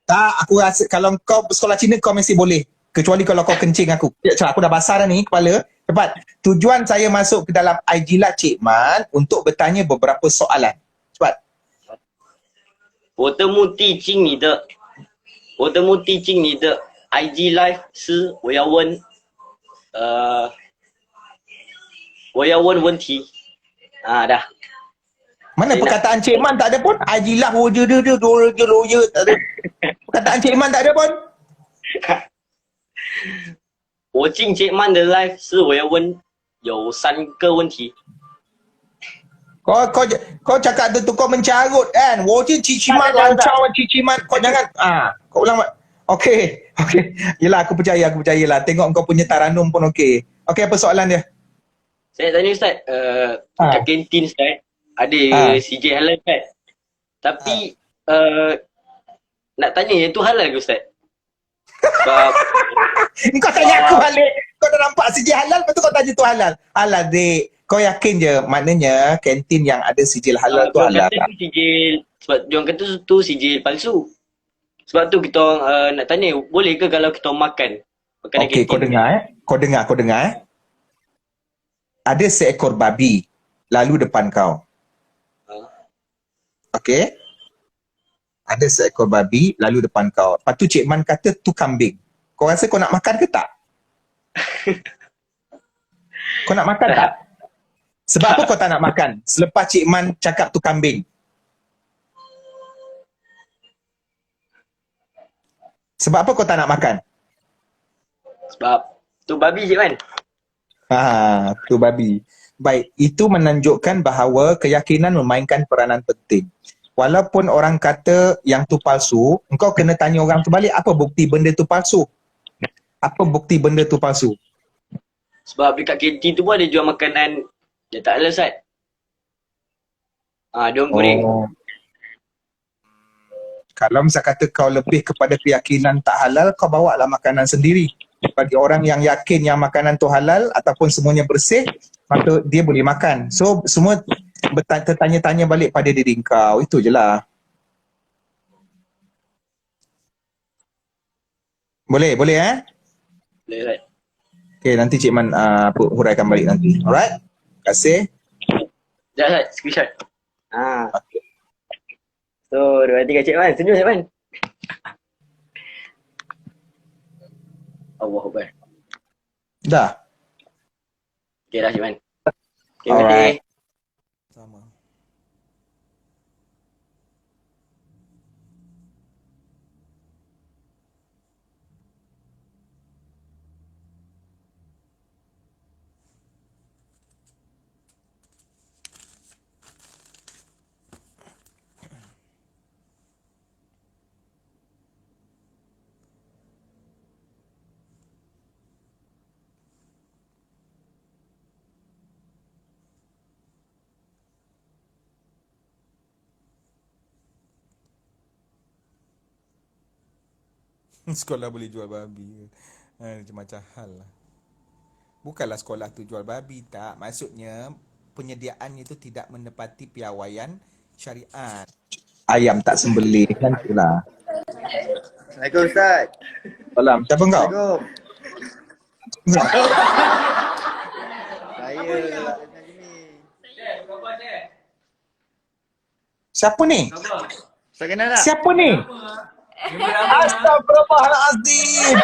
Tak, aku rasa kalau kau sekolah Cina kau mesti boleh. Kecuali kalau kau kencing aku. Aku dah basah dah ni kepala. Cepat. Tujuan saya masuk ke dalam IG Live Cik Man untuk bertanya beberapa soalan. Cepat. 我的目的进你的 IG Live 是我要问问题 dah. Mana Saya perkataan Cik Man tak ada pun? IG Live je tak ada. Perkataan Cik Man tak ada pun. 我进Cik Man 的 live 是我要问有3个问题。 Kau cakap tu kau mencarut kan. Wajib ciciman lancau ciciman. Kau jangan kau ulang. Okey. Yelah aku percayalah. Tengok kau punya taranum pun okey. Okey, apa soalan dia? Saya tanya Ustaz, kat kantin Ustaz ada CJ halal Ustaz. Tapi nak tanya yang tu halal ke Ustaz? Sebab Kau tanya aku balik. Kau dah nampak sijil halal, lepas tu kau tanya tu halal. Halal, dek. Kau yakin je, maknanya kantin yang ada sijil halal tu halal. kata tu sijil, sebab diorang kata tu sijil palsu. Sebab tu kita orang nak tanya, boleh ke kalau kita makan makanan Okey, kantin? kau dengar. Ada seekor babi lalu depan kau. Okey? Ada seekor babi lalu depan kau. Lepas tu Cik Man kata tu kambing. Kau rasa kau nak makan ke tak? Kau nak makan tak? Sebab apa kau tak nak makan? Selepas Cik Man cakap tu kambing. Sebab apa kau tak nak makan? Sebab tu babi Cik Man. Tu babi. Baik, itu menunjukkan bahawa keyakinan memainkan peranan penting. Walaupun orang kata yang tu palsu, engkau kena tanya orang tu balik, apa bukti benda tu palsu? Apa bukti benda tu palsu? Sebab dekat kantin tu pun ada jual makanan yang tak halal Ustaz. Diorang goreng. Kalau misal kata kau lebih kepada keyakinan tak halal, kau bawa lah makanan sendiri. Bagi orang yang yakin yang makanan tu halal ataupun semuanya bersih, maka dia boleh makan. So semua bertanya-tanya balik pada diri kau. Itu je lah. Boleh Boleh Ustaz. Okay, nanti Cik Man huraikan balik nanti. Alright? Terima kasih. Sekejap Ustaz, screenshot. So, 2, 3 Cik Man, senyum Cik Man. Allahuakbar. Dah. Okay dah Cik Man. Okay, Alright. Sama. Sekolah boleh jual babi. Macam-macam hal lah. Bukanlah sekolah tu jual babi, tak. Maksudnya penyediaannya itu tidak menepati piawaian syariat. Ayam tak sembelih kan itulah. Assalamualaikum Ustaz. Salam. Siapa kau? Assalamualaikum. Saya Najmi. Siapa ni? Ustaz kenal tak? Siapa ni? Astagfirullahalazim.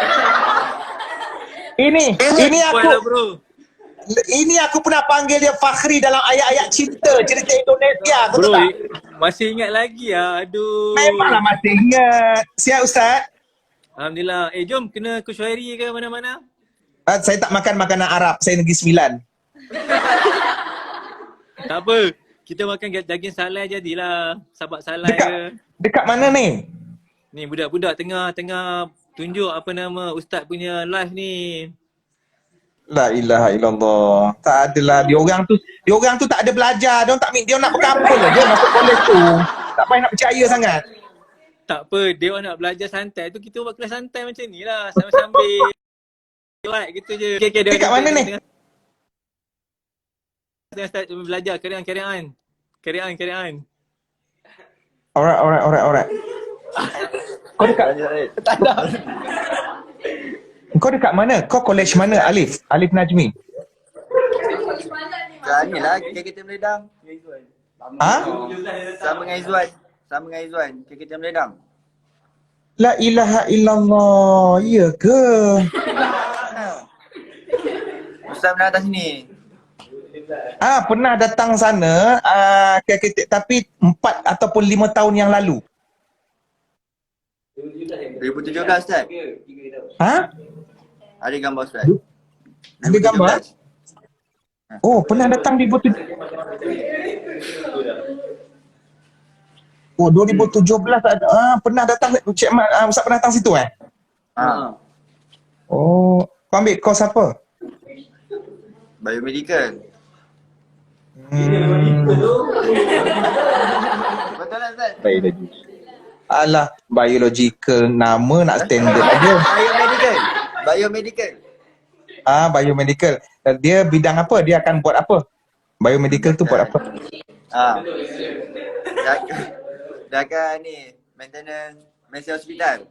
Ini aku pernah panggil dia Fakhri dalam ayat-ayat cinta cerita Indonesia. Kau tahu Bro, tak? masih ingat lagi ah. Aduh. Memanglah masih ingat. Siap Ustaz? Alhamdulillah. Jom kena ke Syuairi ke mana-mana? Saya tak makan makanan Arab. Saya Negeri Sembilan. Tak apa. Kita makan daging salai jadilah. Sabak salai ke. Dekat mana ni? Ni budak-budak tengah tunjuk apa nama ustaz punya live ni. La ilaha illallah. Tak adalah. Diorang tu tak ada belajar. Dia nak berkampung je masuk kolej tu. Tak payah nak percaya sangat. Tak apa, dia orang nak belajar santai tu, kita buat kelas santai macam ni lah. Sambil-sambil like gitu je. Okay, Dekat mana ni? Tengah start belajar, carry on. Alright. Kau dekat? Tak ada. Kau dekat mana? Kau kolej mana Alif? Alif Najmi? Kat ni lah, KKT Meledang. Ha? Sama dengan Izzuan. KKT Meledang. La ilaha illallah. Ya ke? Ustaz pernah datang sini. Pernah datang sana tapi 4 ataupun 5 tahun yang lalu. 2017 Ustaz. Ha? Ada gambar Ustaz. Ada gambar? Oh, pernah datang 2017. Oh, 2017 ada. Pernah datang Cik Mat, Ustaz pernah datang situ Oh, kau ambil kos apa? Biomedical. Betul tak Ustaz? Alah, biological nama nak standard aja. Biomedical. Biomedical. Dia bidang apa? Dia akan buat apa? Biomedical tu buat apa? Dia akan ni maintenance mesin hospital.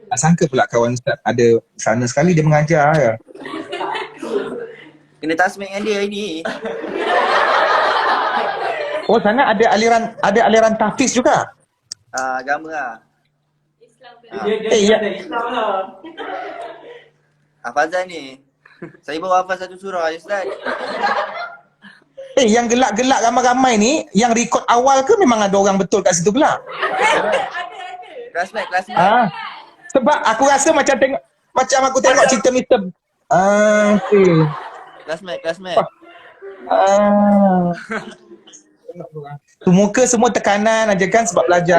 Tak sangka pula kawan Ustaz ada sana sekali dia mengajar ya. Kena tasmik dengan dia ini. Oh, sana ada aliran tahfiz juga. Agama lah. Hafazan ni. Saya baru hafaz satu surah je Ustaz. Yang gelak-gelak ramai-ramai ni, yang rekod awal ke memang ada orang betul kat situ gelak? Classmate. Sebab aku rasa macam aku tengok cerita Mr. Okay. Classmate. Tu muka semua tekanan aja kan sebab belajar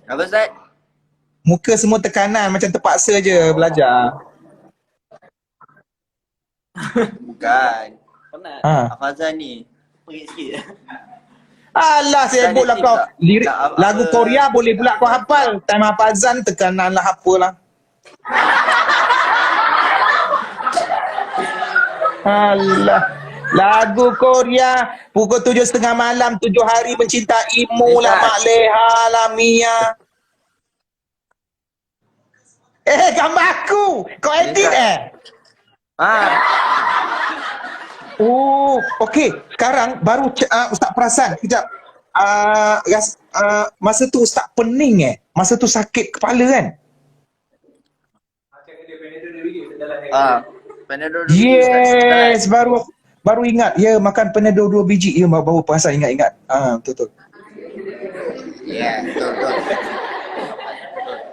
Apa Ustaz? Muka semua tekanan macam terpaksa je belajar. Bukan. Hafazan ni. Perit sikit. Alah, sibuklah kau. Lirik lagu Korea boleh pula kau hafal. Time hafazan tekanan lah apalah. Alah. Lagu Korea pukul 7.30 malam 7 hari mencintaimu lah Mak Leha lah Mia. Gambar aku. Kau edit Oh, okey. Sekarang baru Ustaz perasan. Kejap. Masa tu Ustaz pening Masa tu sakit kepala kan? Panadol Yes, baru ingat. Ya, makan Panadol 2 biji. Ya, baru perasan ingat. Betul. Ya, betul.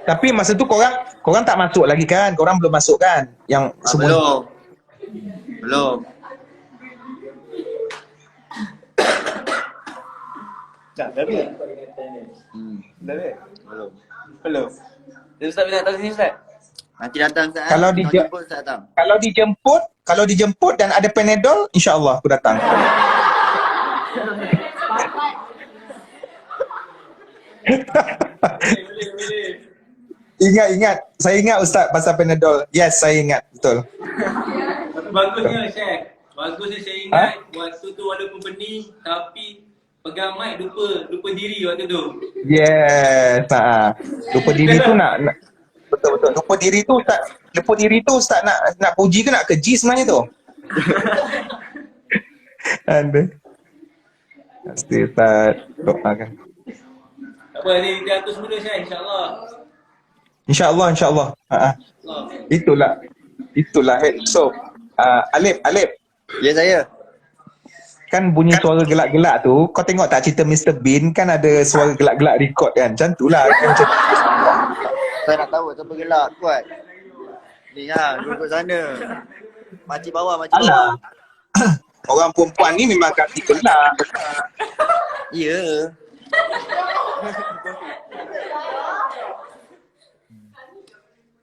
Tapi masa tu korang tak masuk lagi kan? Korang belum masuk kan? Yang semua Belum. Belum. Ustaz bila datang sini Ustaz? Nanti datang Ustaz. Kalau dijemput dan ada Panadol, insya-Allah aku datang. Ingat. Saya ingat Ustaz pasal Panadol. Yes, saya ingat. Betul. Bagusnya Syekh. Bagusnya saya ingat waktu tu walaupun pening tapi pegang mic lupa diri waktu tu. Yes. Lupa diri tu nak betul. Lupa diri tu Ustaz nak puji ke nak keji sebenarnya tu? Ada. Pasti Ustaz doakan. Tak apa, ni kita atur semula Syekh, insyaAllah. InsyaAllah. Itulah head. So, Alip. Ya saya. Kan bunyi suara gelak-gelak tu, kau tengok tak cerita Mr. Bean kan ada suara gelak-gelak record kan? Macam tu lah. Saya nak tahu siapa gelak kuat. Ni duduk sana. Makcik bawah. Alah. Orang perempuan ni memang kaki gelak. Ya.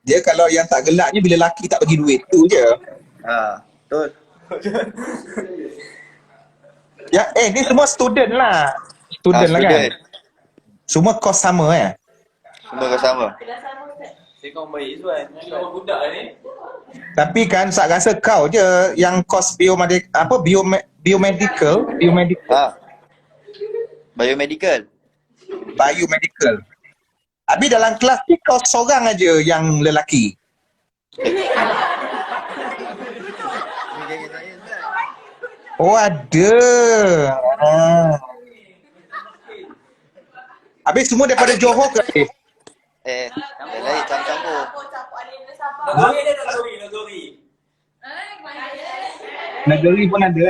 Dia kalau yang tak gelaknya bila laki tak bagi duit tu je. Betul. Ya, ni semua student lah. Student lah kan? Semua kos sama Semua kau sama. Saya kau baik Zuan. Kau budak ni. Tapi kan saya rasa kau je yang kos biomedical. Biomedical. Habis dalam kelas ni kau seorang aja yang lelaki. Oh ada. Habis semua daripada Johor ke? Lain campur. Nagori. Negeri pun ada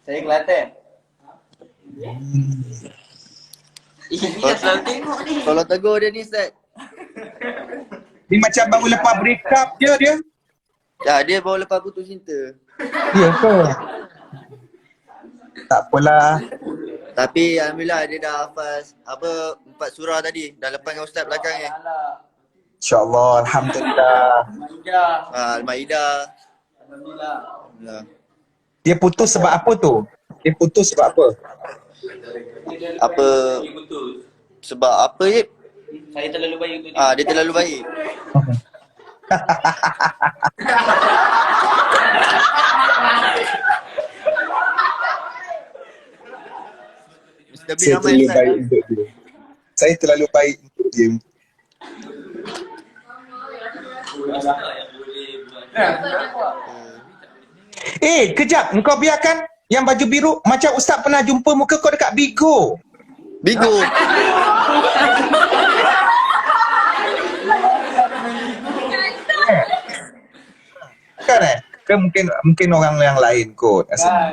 Saya Kelantan. Kalau tegur dia ni Ustaz. Ni macam baru lepas break up je dia. Ya, dia baru lepas putus cinta. Ya ke? Tak apalah. Tapi alhamdulillah dia dah hafaz 4 surah tadi. Dah lepas dengan Ustaz belakang ni. InsyaAllah, Alhamdulillah. Al-Maidah. Alhamdulillah. Dia putus sebab apa tu? Apa? Sebab apa je? Saya terlalu baik untuk dia. Dia terlalu baik. Mr. Bean ramai Ustaz. Saya terlalu baik untuk dia. Kejap. Engkau biarkan yang baju biru macam Ustaz pernah jumpa muka kau dekat Bigo. Bigo. Kan Ke mungkin orang yang lain kot.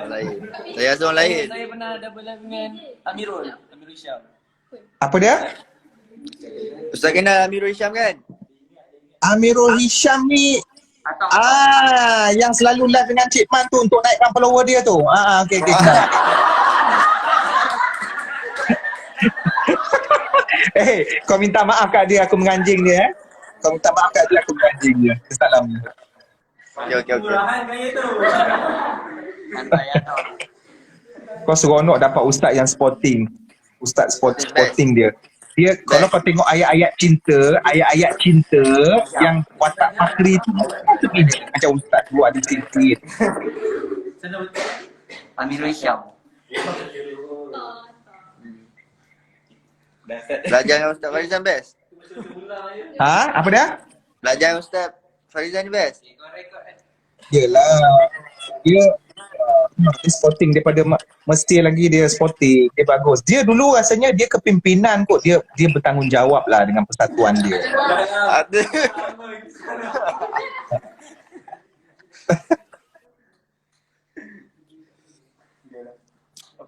Lain. Saya rasa orang lain. Saya pernah double live dengan Amirul Syam. Apa dia? Ustaz kenal Amirul Hisham kan? Amirul Hisham ni yang selalu live dengan Cik Man tu untuk naikkan follower dia tu. Okey. Kau minta maaf kat dia aku menganjing dia Kau minta maaf kat dia aku menganjing dia. Salam. Okey. Murahan kaya tu. Kau seronok dapat ustaz yang sporting. Ustaz sporting dia. Dia kalau kau tengok ayat-ayat cinta yang watak Fakri tu macam ustaz buat di sini. Sana betul. Amirul Syam. Belajar dengan Ustaz Farizan best. Apa dia? Belajar dengan Ustaz Farizan ni best. Yelah. Dia sporting daripada mesti lagi dia sporting. Dia bagus. Dia dulu rasanya dia kepimpinan kot. Dia bertanggungjawab lah dengan persatuan dia. Ada.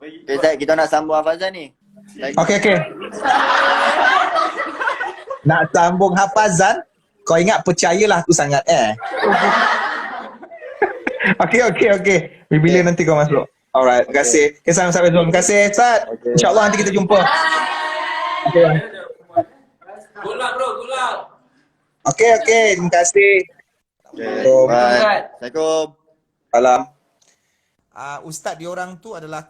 Okay, Zat, kita nak sambung hafazan ni. Okey. Nak sambung hafazan, kau ingat percayalah tu sangat Okey. Bila nanti kau masuk. Alright, terima kasih. Terima kasih Ustaz. InsyaAllah nanti kita jumpa. Okay. Good luck bro, good luck. Okey. Terima kasih. Okay, bye. Assalamualaikum. Salam. Ustaz diorang tu adalah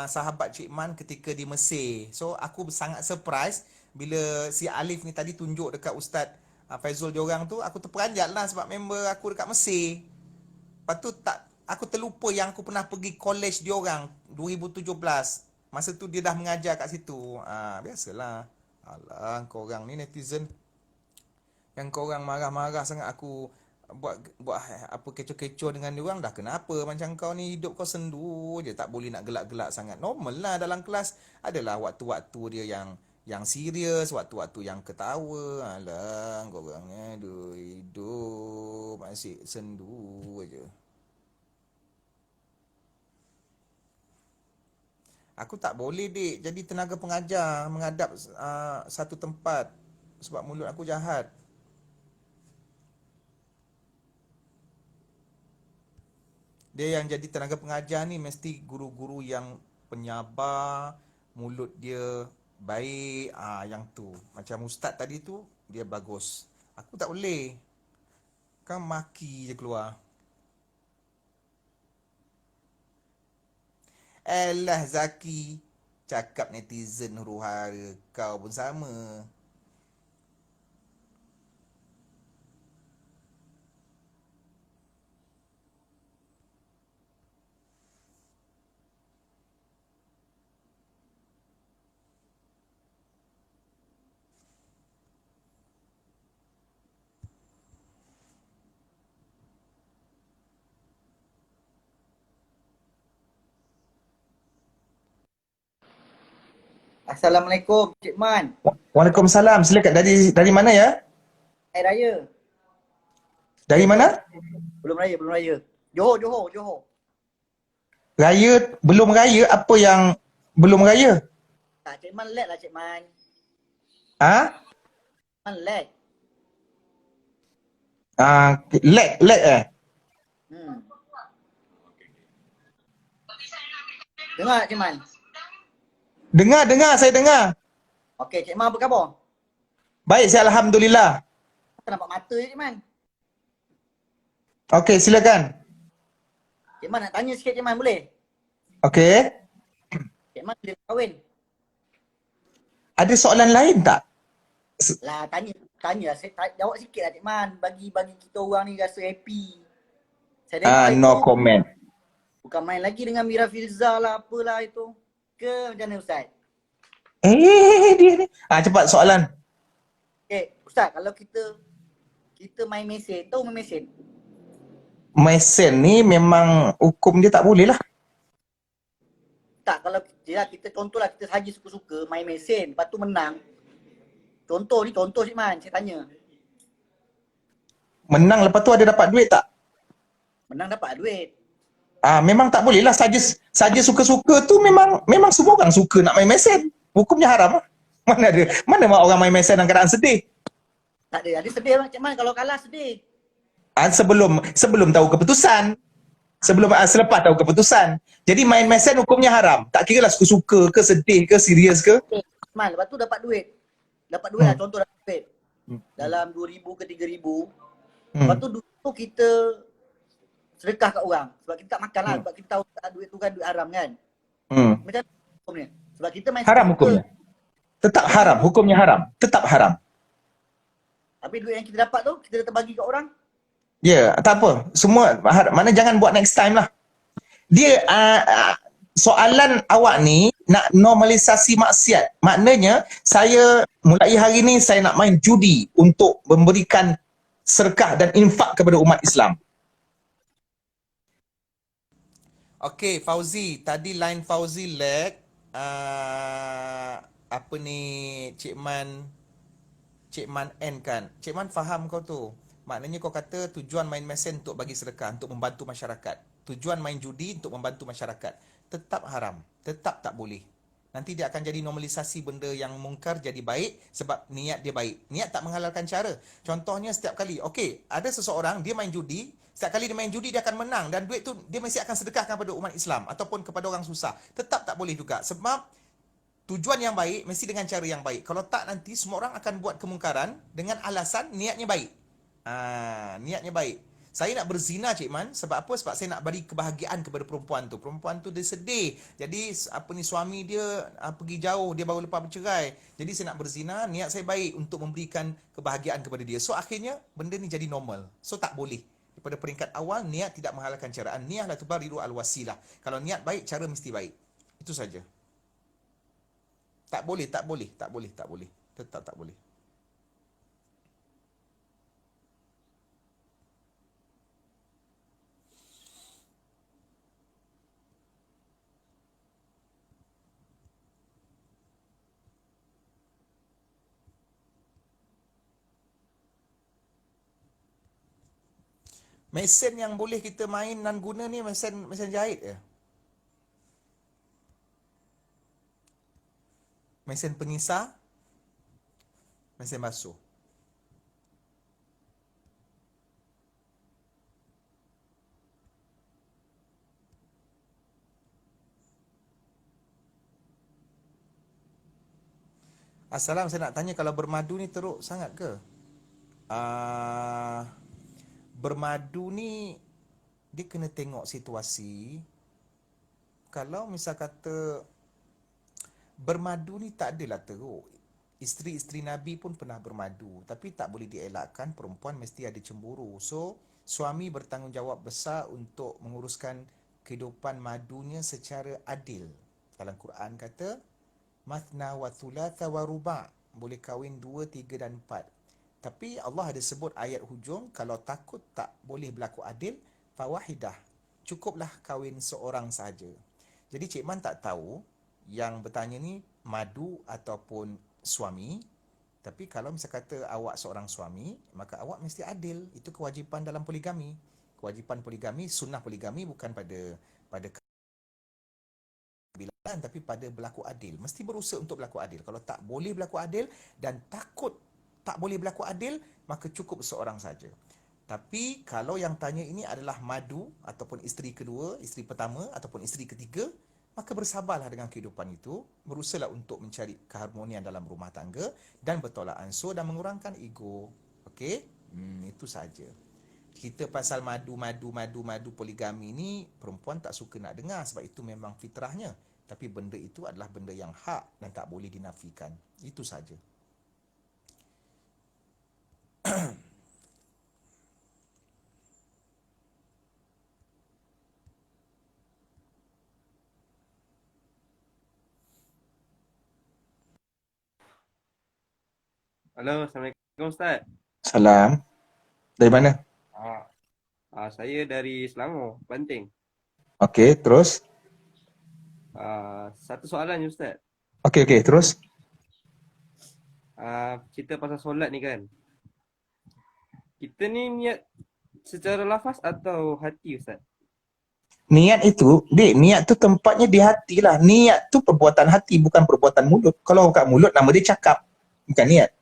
sahabat Cik Man ketika di Mesir. So aku sangat surprise bila si Alif ni tadi tunjuk dekat Ustaz Faizul diorang tu, aku terperanjat lah sebab member aku dekat Mesir. Lepas tu aku terlupa yang aku pernah pergi college diorang 2017. Masa tu dia dah mengajar kat situ. Biasalah. Alah, korang ni netizen. Yang korang marah-marah sangat aku buat apa kecoh-kecoh dengan diorang. Dah kenapa macam kau ni hidup kau sendu je, tak boleh nak gelak-gelak sangat. Normal lah dalam kelas. Adalah waktu-waktu dia yang serius, waktu-waktu yang ketawa. Alah, korang ni aduh, hidup masih sendu je. Aku tak boleh dik jadi tenaga pengajar menghadap satu tempat sebab mulut aku jahat. Dia yang jadi tenaga pengajar ni mesti guru-guru yang penyabar, mulut dia baik, yang tu. Macam ustaz tadi tu, dia bagus. Aku tak boleh. Kan maki je keluar. Alah Zaki, cakap netizen huru-hara, kau pun sama. Assalamualaikum Cik Man. Waalaikumsalam. Silakan. Dari mana ya? Hari Raya. Dari mana? Belum raya. Johor. Raya, belum raya, apa yang belum raya? Tak, Cik Man lag lah Cik Man. Man lag. Lag eh? Dengar tak Cik Man? Dengar, saya dengar. Okey, Cik Man apa khabar? Baik, saya Alhamdulillah. Tak nampak mata je Cik Man. Okey, silakan. Cik Man nak tanya sikit Cik Man boleh? Okey. Cik Man boleh kahwin? Ada soalan lain tak? Lah tanya saya jawab sikit lah Cik Man. Bagi kita orang ni rasa happy. Saya No comment. Bukan main lagi dengan Mira Filza lah apalah itu. Ke macam mana Ustaz? Dia ni. Cepat soalan. Okay, Ustaz, kalau kita main mesin, tahu main mesin? Mesin ni memang hukum dia tak boleh lah. Tak, kalau kita contohlah kita saja suka-suka main mesin, lepas tu menang. Contoh Cik Man, saya tanya. Menang lepas tu ada dapat duit tak? Menang dapat duit. Memang tak boleh lah. Saja suka-suka tu memang semua orang suka nak main mesin. Hukumnya haram lah. Mana mak orang main mesin dalam keadaan sedih? Tak ada sedih Cik Man, kalau kalah sedih. Sebelum tahu keputusan. Selepas tahu keputusan. Jadi main mesin hukumnya haram. Tak kira lah suka-suka ke, sedih ke, serius ke. Okay. Man, lepas tu dapat duit. Lah, contoh dapat duit. Dalam 2,000 ke 3,000. Lepas tu duit tu kita sedekah kat orang. Sebab kita tak makan lah. Sebab kita tahu duit tu kan duit haram kan. Macam hukumnya. Sebab kita main haram hukumnya. Tetap haram. Hukumnya haram. Tetap haram. Tapi duit yang kita dapat tu, kita dah terbagi kat orang. Ya, tak apa. Semua, mana jangan buat next time lah. Dia, soalan awak ni nak normalisasi maksiat. Maknanya, saya mulai hari ni saya nak main judi untuk memberikan sedekah dan infak kepada umat Islam. Okey, Fauzi. Tadi line Fauzi lag. Apa ni, Cik Man N kan? Cik Man faham kau tu. Maknanya kau kata tujuan main mesin untuk bagi sedekah, untuk membantu masyarakat. Tujuan main judi untuk membantu masyarakat. Tetap haram. Tetap tak boleh. Nanti dia akan jadi normalisasi benda yang mungkar jadi baik sebab niat dia baik. Niat tak menghalalkan cara. Contohnya setiap kali, okey, ada seseorang dia main judi, setiap kali dia main judi dia akan menang dan duit tu dia mesti akan sedekahkan kepada umat Islam ataupun kepada orang susah. Tetap tak boleh juga sebab tujuan yang baik mesti dengan cara yang baik. Kalau tak nanti semua orang akan buat kemungkaran dengan alasan niatnya baik. Niatnya baik. Saya nak berzina Cik Man sebab apa? Sebab saya nak bagi kebahagiaan kepada perempuan tu. Perempuan tu dia sedih. Jadi suami dia pergi jauh, dia baru lepas bercerai. Jadi saya nak berzina, niat saya baik untuk memberikan kebahagiaan kepada dia. So akhirnya benda ni jadi normal. So tak boleh. Daripada peringkat awal, niat tidak menghalalkan caraan. Niat la tubariru al-wasilah. Kalau niat baik, cara mesti baik. Itu saja. Tak boleh. Tetap tak boleh. Mesin yang boleh kita main dan guna ni mesin jahit je. Mesin pengisar, mesin basuh. Assalam, saya nak tanya kalau bermadu ni teruk sangat ke? Bermadu ni dia kena tengok situasi. Kalau misal kata bermadu ni tak adalah teruk. Isteri-isteri Nabi pun pernah bermadu. Tapi tak boleh dielakkan, perempuan mesti ada cemburu. So, suami bertanggungjawab besar untuk menguruskan kehidupan madunya secara adil. Dalam Quran kata, Mathna wa thulatha wa ruba'. Boleh kahwin 2, 3 dan 4. Tapi Allah ada sebut ayat hujung, kalau takut tak boleh berlaku adil, fawahidah. Cukuplah kahwin seorang sahaja. Jadi Cik Man tak tahu yang bertanya ni madu ataupun suami. Tapi kalau misal kata awak seorang suami, maka awak mesti adil. Itu kewajipan dalam poligami. Kewajipan poligami, sunnah poligami bukan pada kebilaan, tapi pada berlaku adil. Mesti berusaha untuk berlaku adil. Kalau tak boleh berlaku adil dan takut tak boleh berlaku adil, maka cukup seorang saja. Tapi kalau yang tanya ini adalah madu ataupun isteri kedua, isteri pertama ataupun isteri ketiga, maka bersabarlah dengan kehidupan itu, berusahalah untuk mencari keharmonian dalam rumah tangga dan bertolak ansur dan mengurangkan ego. Okey? Itu saja. Kita pasal madu poligami ni perempuan tak suka nak dengar sebab itu memang fitrahnya. Tapi benda itu adalah benda yang hak dan tak boleh dinafikan. Itu saja. Halo, Assalamualaikum Ustaz. Salam. Dari mana? Saya dari Selangor, Banting. Okey, terus? Satu soalan je Ustaz. Okey, terus? Cerita pasal solat ni kan. Kita ni niat secara lafaz atau hati Ustaz? Niat itu, niat tu tempatnya di hati lah. Niat tu perbuatan hati, bukan perbuatan mulut. Kalau kat mulut, nama dia cakap. Bukan niat.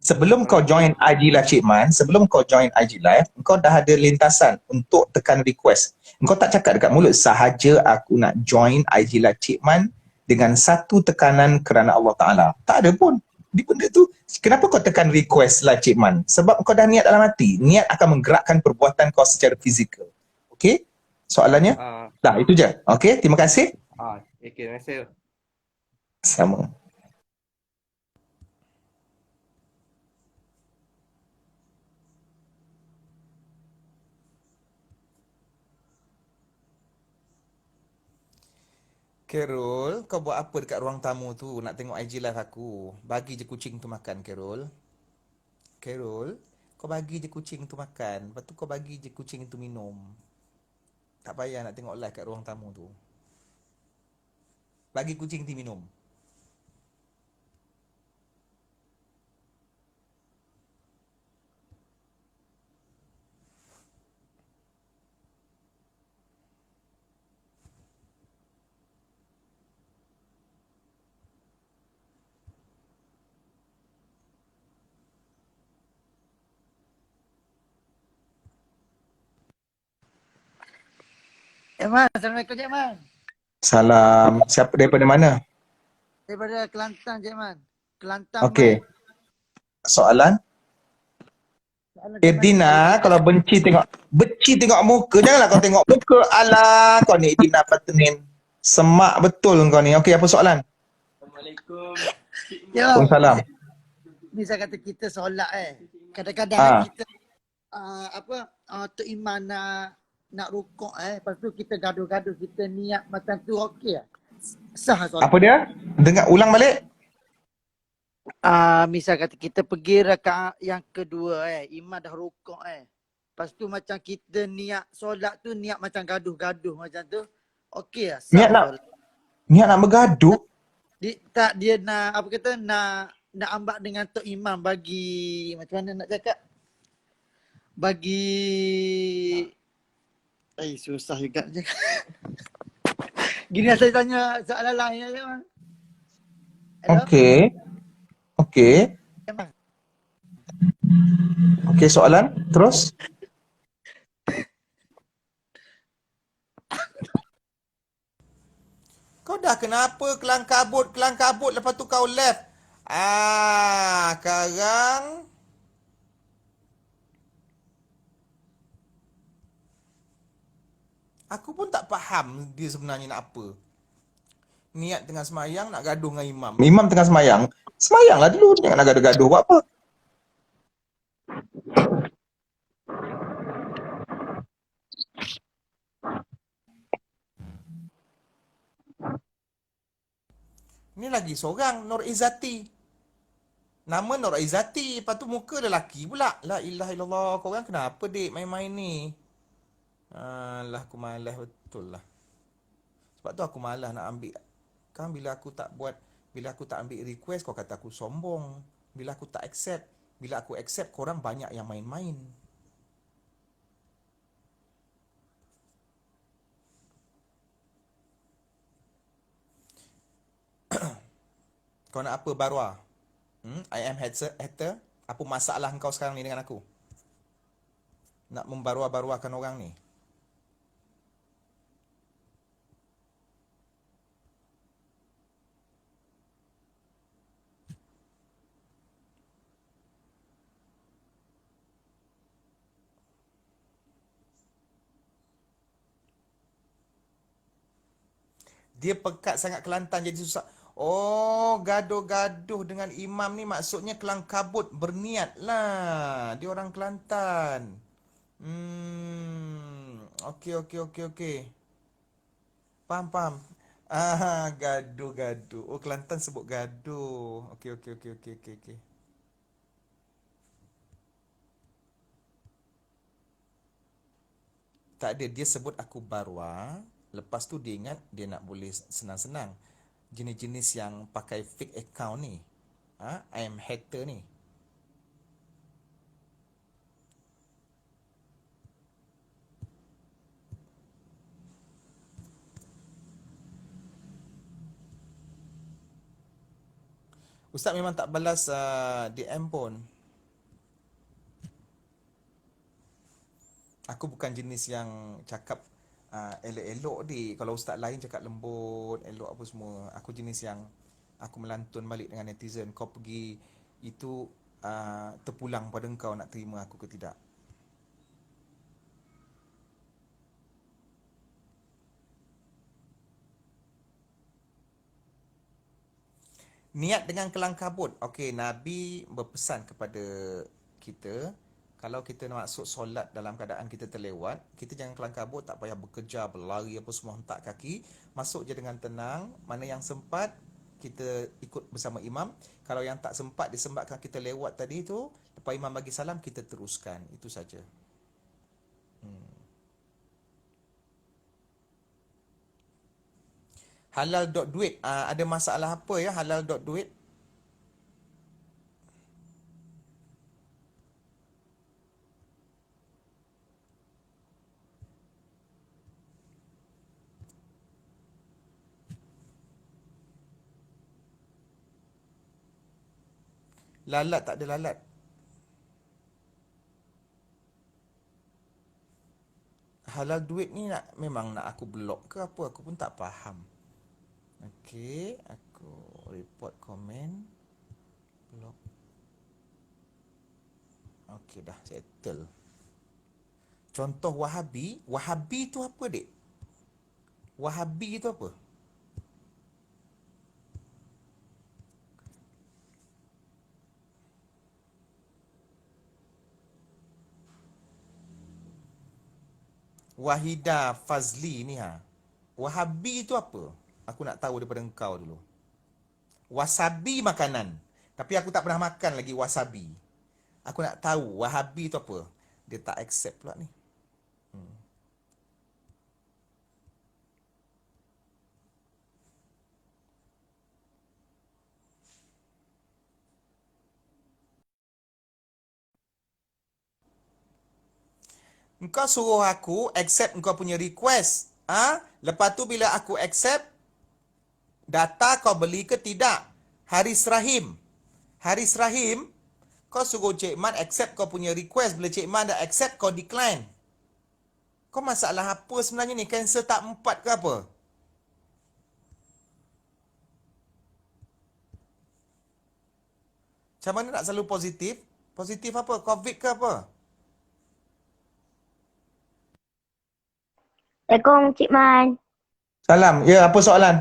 Sebelum kau join IG Live Cik Man, sebelum kau join IG Live, kau dah ada lintasan untuk tekan request. Kau tak cakap dekat mulut, sahaja aku nak join IG Live Cik Man dengan satu tekanan kerana Allah Ta'ala. Tak ada pun. Di benda tu, kenapa kau tekan request Live Cik Man? Sebab kau dah niat dalam hati. Niat akan menggerakkan perbuatan kau secara fizikal. Okey? Soalannya? Dah, itu je. Okey, terima kasih. Okay, terima kasih. Sama. Carol, kau buat apa dekat ruang tamu tu? Nak tengok IG live aku. Bagi je kucing tu makan, Carol. Carol, kau bagi je kucing tu makan. Lepas tu kau bagi je kucing tu minum. Tak payah nak tengok live kat ruang tamu tu. Bagi kucing tu minum. Cik Man, Assalamualaikum Cik Man. Salam. Siapa daripada mana? Daripada Kelantan Cik Man. Kelantan. Okey. Soalan? Edina, kalau benci tengok muka, janganlah kau tengok muka. Alah, kau ni Edina Patnin. Semak betul kau ni. Okey, apa soalan? Assalamualaikum. Ya, Waalaikumsalam. ni saya kata kita solat Kadang-kadang kita Tok Iman nak rukuk lepas tu kita gaduh-gaduh, kita niat macam tu okey lah. Sah solat. Apa dia? Dengar ulang balik. Misal kata kita pergi rakaat yang kedua imam dah rukuk lepas tu macam kita niat solat tu niat macam gaduh-gaduh macam tu okey lah. Sah Niat nak bergaduh? Dia nak apa kata nak ambak dengan Tok Imam bagi macam mana nak cakap? Susah juga je. Gini saya tanya soalan lain aja bang. Okey, soalan terus. Kau dah kenapa kelang kabut lepas tu kau left. Sekarang aku pun tak faham dia sebenarnya nak apa. Niat tengah semayang nak gaduh dengan imam. Imam tengah semayang. Semayanglah dulu, jangan nak gaduh-gaduh. Buat apa? Ni lagi seorang, Nur Izzati. Nama Nur Izzati, lepas tu muka lelaki pula. La ilaha illallah, korang kenapa dek main-main ni? Alah, aku malas betul lah. Sebab tu aku malas nak ambil. Kan bila aku tak ambil request, kau kata aku sombong. Bila aku tak accept, bila aku accept, korang banyak yang main-main. Kau nak apa Barwa? I am hater. Apa masalah kau sekarang ni dengan aku? Nak membarwa-barwakan orang ni? Dia pekat sangat Kelantan jadi susah. Oh, gaduh-gaduh dengan imam ni maksudnya kelang kabut, berniat lah. Dia orang Kelantan. Okey. Faham. Gaduh-gaduh. Oh, Kelantan sebut gaduh. Okey. Tak ada, dia sebut aku Barwa. Lepas tu dia ingat dia nak boleh senang-senang. Jenis-jenis yang pakai fake account ni. I am hater ni. Ustaz memang tak balas DM pun. Aku bukan jenis yang cakap elok-elok kalau ustaz lain cakap lembut, elok apa semua. Aku jenis yang aku melantun balik dengan netizen. Kau pergi itu terpulang pada kau nak terima aku ke tidak. Niat dengan kelang kabut. Okey, Nabi berpesan kepada kita, kalau kita nak masuk solat dalam keadaan kita terlewat, kita jangan kelang kabut, tak payah bekerja, berlari apa semua, hentak kaki. Masuk je dengan tenang. Mana yang sempat, kita ikut bersama imam. Kalau yang tak sempat, disebabkan kita lewat tadi tu, lepas imam bagi salam, kita teruskan. Itu saja. Halal.duit. Ada masalah apa ya halal.duit? Lalat, tak ada lalat. Halal duit ni memang nak aku blok ke apa? Aku pun tak faham. Okey, aku report komen. Blok. Okey, dah settle. Contoh Wahabi. Wahabi tu apa, Dik? Wahabi tu apa? Wahida Fazli ni ha. Wahabi tu apa? Aku nak tahu daripada engkau dulu. Wasabi makanan. Tapi aku tak pernah makan lagi wasabi. Aku nak tahu Wahabi tu apa. Dia tak accept pula ni. Engkau suruh aku accept engkau punya request. Lepas tu bila aku accept, data kau beli ke tidak? Haris Rahim. Haris Rahim, kau suruh Cik Man accept kau punya request. Bila Cik Man dah accept, kau decline. Kau masalah apa sebenarnya ni? Cancel tak 4 ke apa? Macam mana nak selalu positif? Positif apa? Covid ke apa? Assalamualaikum Cik Man. Salam. Ya, apa soalan?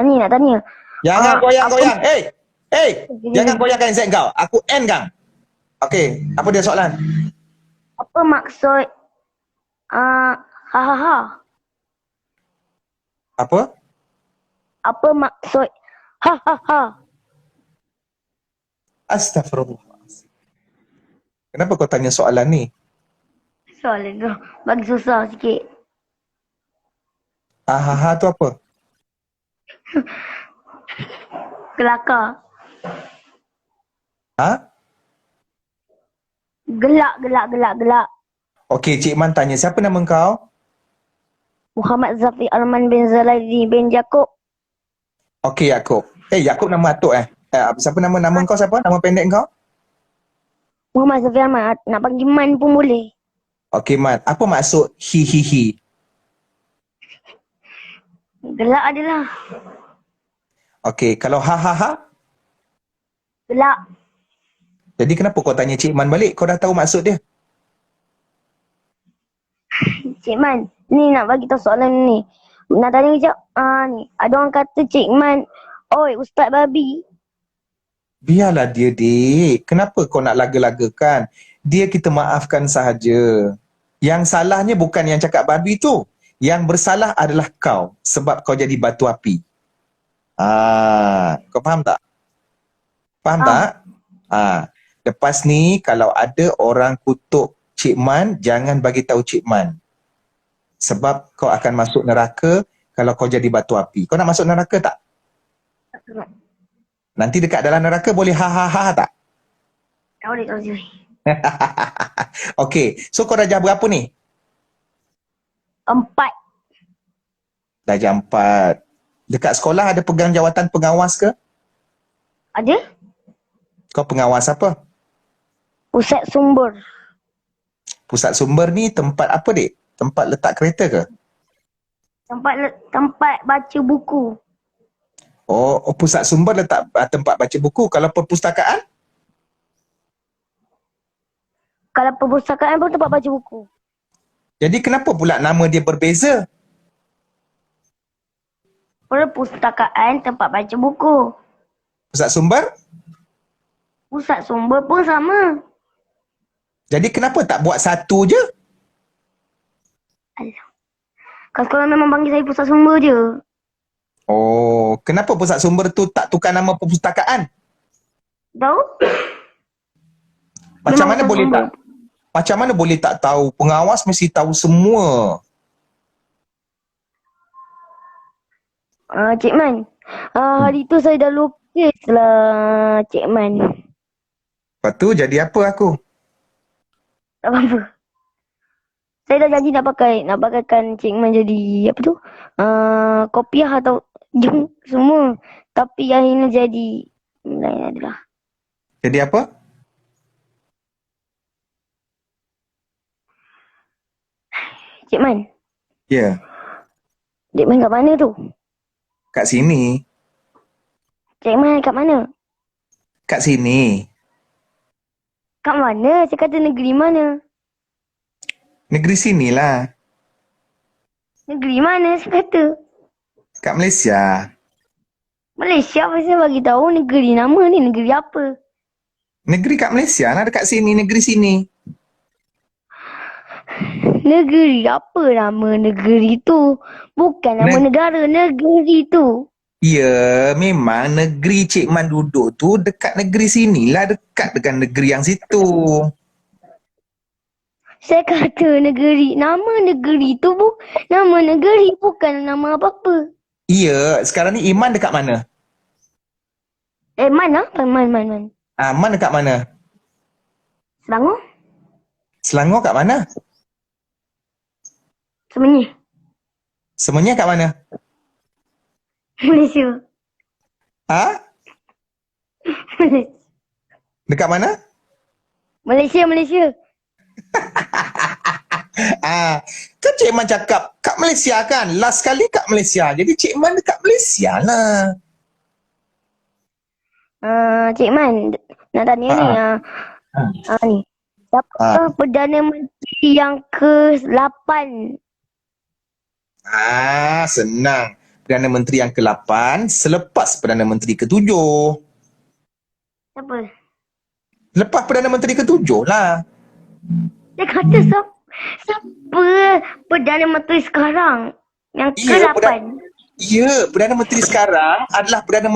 Ni nak tanya. Jangan goyang-goyang. Jangan goyangkan handset kau. Aku end kang. Okey, apa dia soalan? Apa maksud ha? Apa? Apa maksud ha? Astaghfirullah. Kenapa kau tanya soalan ni? Soalan tu bagi susah sikit. Ha tu apa? Kelakar. Ha? Gelak. Okey, Cik Man tanya, siapa nama kau? Muhammad Zafi Arman bin Zalaidi bin Yaakob. Okey, Yaakob. Yaakob nama atuk siapa nama kau siapa? Nama pendek kau? Muhammad Zafi Arman. Nak panggil Man pun boleh. Okey, Man. Apa maksud hi? Gelak adalah. Okey, kalau ha? Gelak. Jadi kenapa kau tanya Cik Man balik? Kau dah tahu maksud dia. Cik Man, ni nak bagi tahu soalan ni. Nak tanya kejap. Ni. Ada orang kata Cik Man, oi Ustaz Babi. Biarlah dia, Dik. Kenapa kau nak laga-lagakan? Dia kita maafkan sahaja. Yang salahnya bukan yang cakap babi tu. Yang bersalah adalah kau. Sebab kau jadi batu api. Kau faham tak? Faham tak? Lepas ni kalau ada orang kutuk Cik Man, jangan bagi tahu Cik Man. Sebab kau akan masuk neraka kalau kau jadi batu api. Kau nak masuk neraka tak? Nanti dekat dalam neraka boleh ha tak? Tak boleh. Okey, so kau darjah berapa ni? 4. Darjah 4. Dekat sekolah ada pegang jawatan pengawas ke? Ada? Kau pengawas apa? Pusat sumber. Pusat sumber ni tempat apa, Dik? Tempat letak kereta ke? Tempat baca buku. Oh, pusat sumber letak tempat baca buku. Kalau perpustakaan? Kalau perpustakaan pun tempat baca buku. Jadi kenapa pula nama dia berbeza? Perpustakaan tempat baca buku. Pusat sumber? Pusat sumber pun sama. Jadi kenapa tak buat satu je? Alah. Kat sekolah memang panggil saya pusat sumber je. Oh, kenapa pusat sumber tu tak tukar nama perpustakaan? Tahu? Macam Memang mana pusat boleh sumber. tak? Macam mana boleh tak tahu? Pengawas mesti tahu semua. Cik Man, hari tu saya dah lukis lah Cik Man. Lepas tu jadi apa aku? Tak apa-apa. Saya dah janji nak pakaikan Cik Man jadi apa tu? Kopiah atau jung semua. Tapi yang ini jadi lain adalah. Jadi apa? Cik Man. Ya. Cik Man kat mana tu? Kat sini. Cik Man kat mana? Kat sini. Kat mana? Saya kata negeri mana? Negeri sinilah. Negeri mana saya kata? Kat Malaysia. Malaysia apa saya bagi tahu negeri nama ni negeri apa? Negeri kat Malaysia lah, dekat sini, negeri sini. Negeri apa nama negeri tu? Bukan nama negara, negeri tu. Ya, memang negeri Cik Man duduk tu dekat negeri sinilah, dekat dengan negeri yang situ. Saya kata negeri, nama negeri tu nama negeri bukan nama apa-apa. Ya, sekarang ni Iman dekat mana? Man. Man dekat mana? Selangor? Selangor kat mana? Semenyi. Semuanya kat mana? Malaysia. Ha? Dekat mana? Malaysia. Kan Cik Man cakap kat Malaysia kan? Last kali kat Malaysia. Jadi Cik Man dekat Malaysia lah. Cik Man, nak tanya ni. Ni. Siapa Perdana Menteri yang ke-8? Senang. Perdana Menteri yang ke-8 selepas Perdana Menteri ke-7. Siapa? Lepas Perdana Menteri ke-7 lah. Dia kata siapa Perdana Menteri sekarang yang ke-8? Ya, Perdana Menteri sekarang adalah Perdana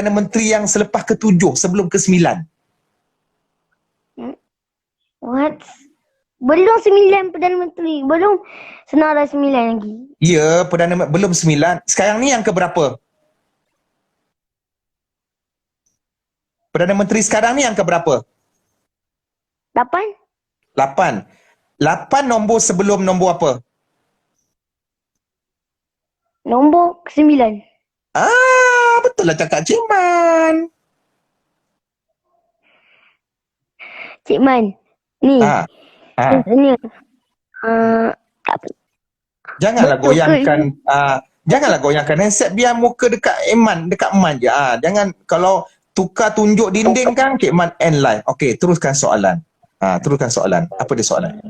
Menteri yang selepas ke-7 sebelum ke-9. What? Belum 9 Perdana Menteri. Belum senara 9 lagi. Ya, belum 9. Sekarang ni yang keberapa? Perdana Menteri sekarang ni yang keberapa? 8? 8 nombor sebelum nombor apa? Nombor 9. Betul lah cakap Cik Man. Cik Man, ni. Ni. Tak apa. Janganlah goyangkan handset, biar muka dekat Iman, dekat Man je. Jangan kalau tukar tunjuk dinding kan Cik Man end live. Okey, teruskan soalan. Teruskan soalan. Apa dia soalan?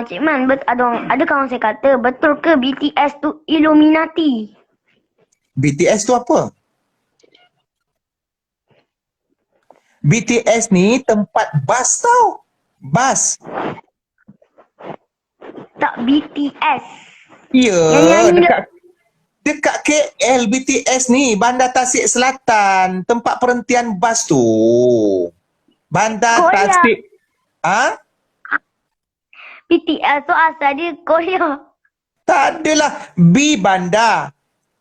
Cik Man, ada kawan saya kata, betul ke BTS tu Illuminati? BTS tu apa? BTS ni tempat bas tau. Bas. Tak, BTS. Ya, dekat KL BTS ni, Bandar Tasik Selatan, tempat perhentian bas tu. Bandar Tasik. BTS tu asal dia Korea. Tak adalah. B Bandar,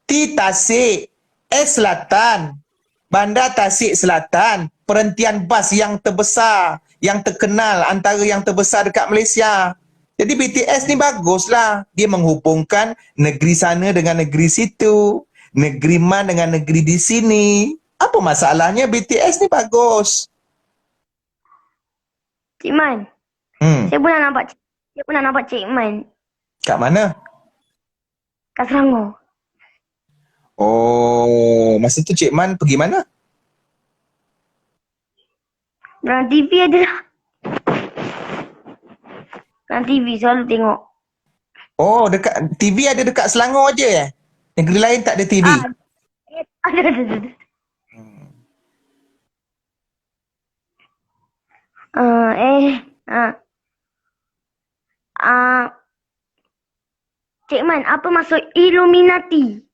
T Tasik, S Selatan. Bandar Tasik Selatan, perhentian bas yang terbesar, yang terkenal, antara yang terbesar dekat Malaysia. Jadi BTS ni baguslah. Dia menghubungkan negeri sana dengan negeri situ. Negeri Man dengan negeri di sini. Apa masalahnya? BTS ni bagus. Cik Man. Saya pernah nampak Cik Man. Kat mana? Kat Selangor. Oh, masa tu Cik Man pergi mana? Dalam TV ada lah. Dalam TV selalu tengok. Oh, dekat TV ada dekat Selangor je Negeri lain tak ada TV? Ada. Cik Man, apa maksud Illuminati?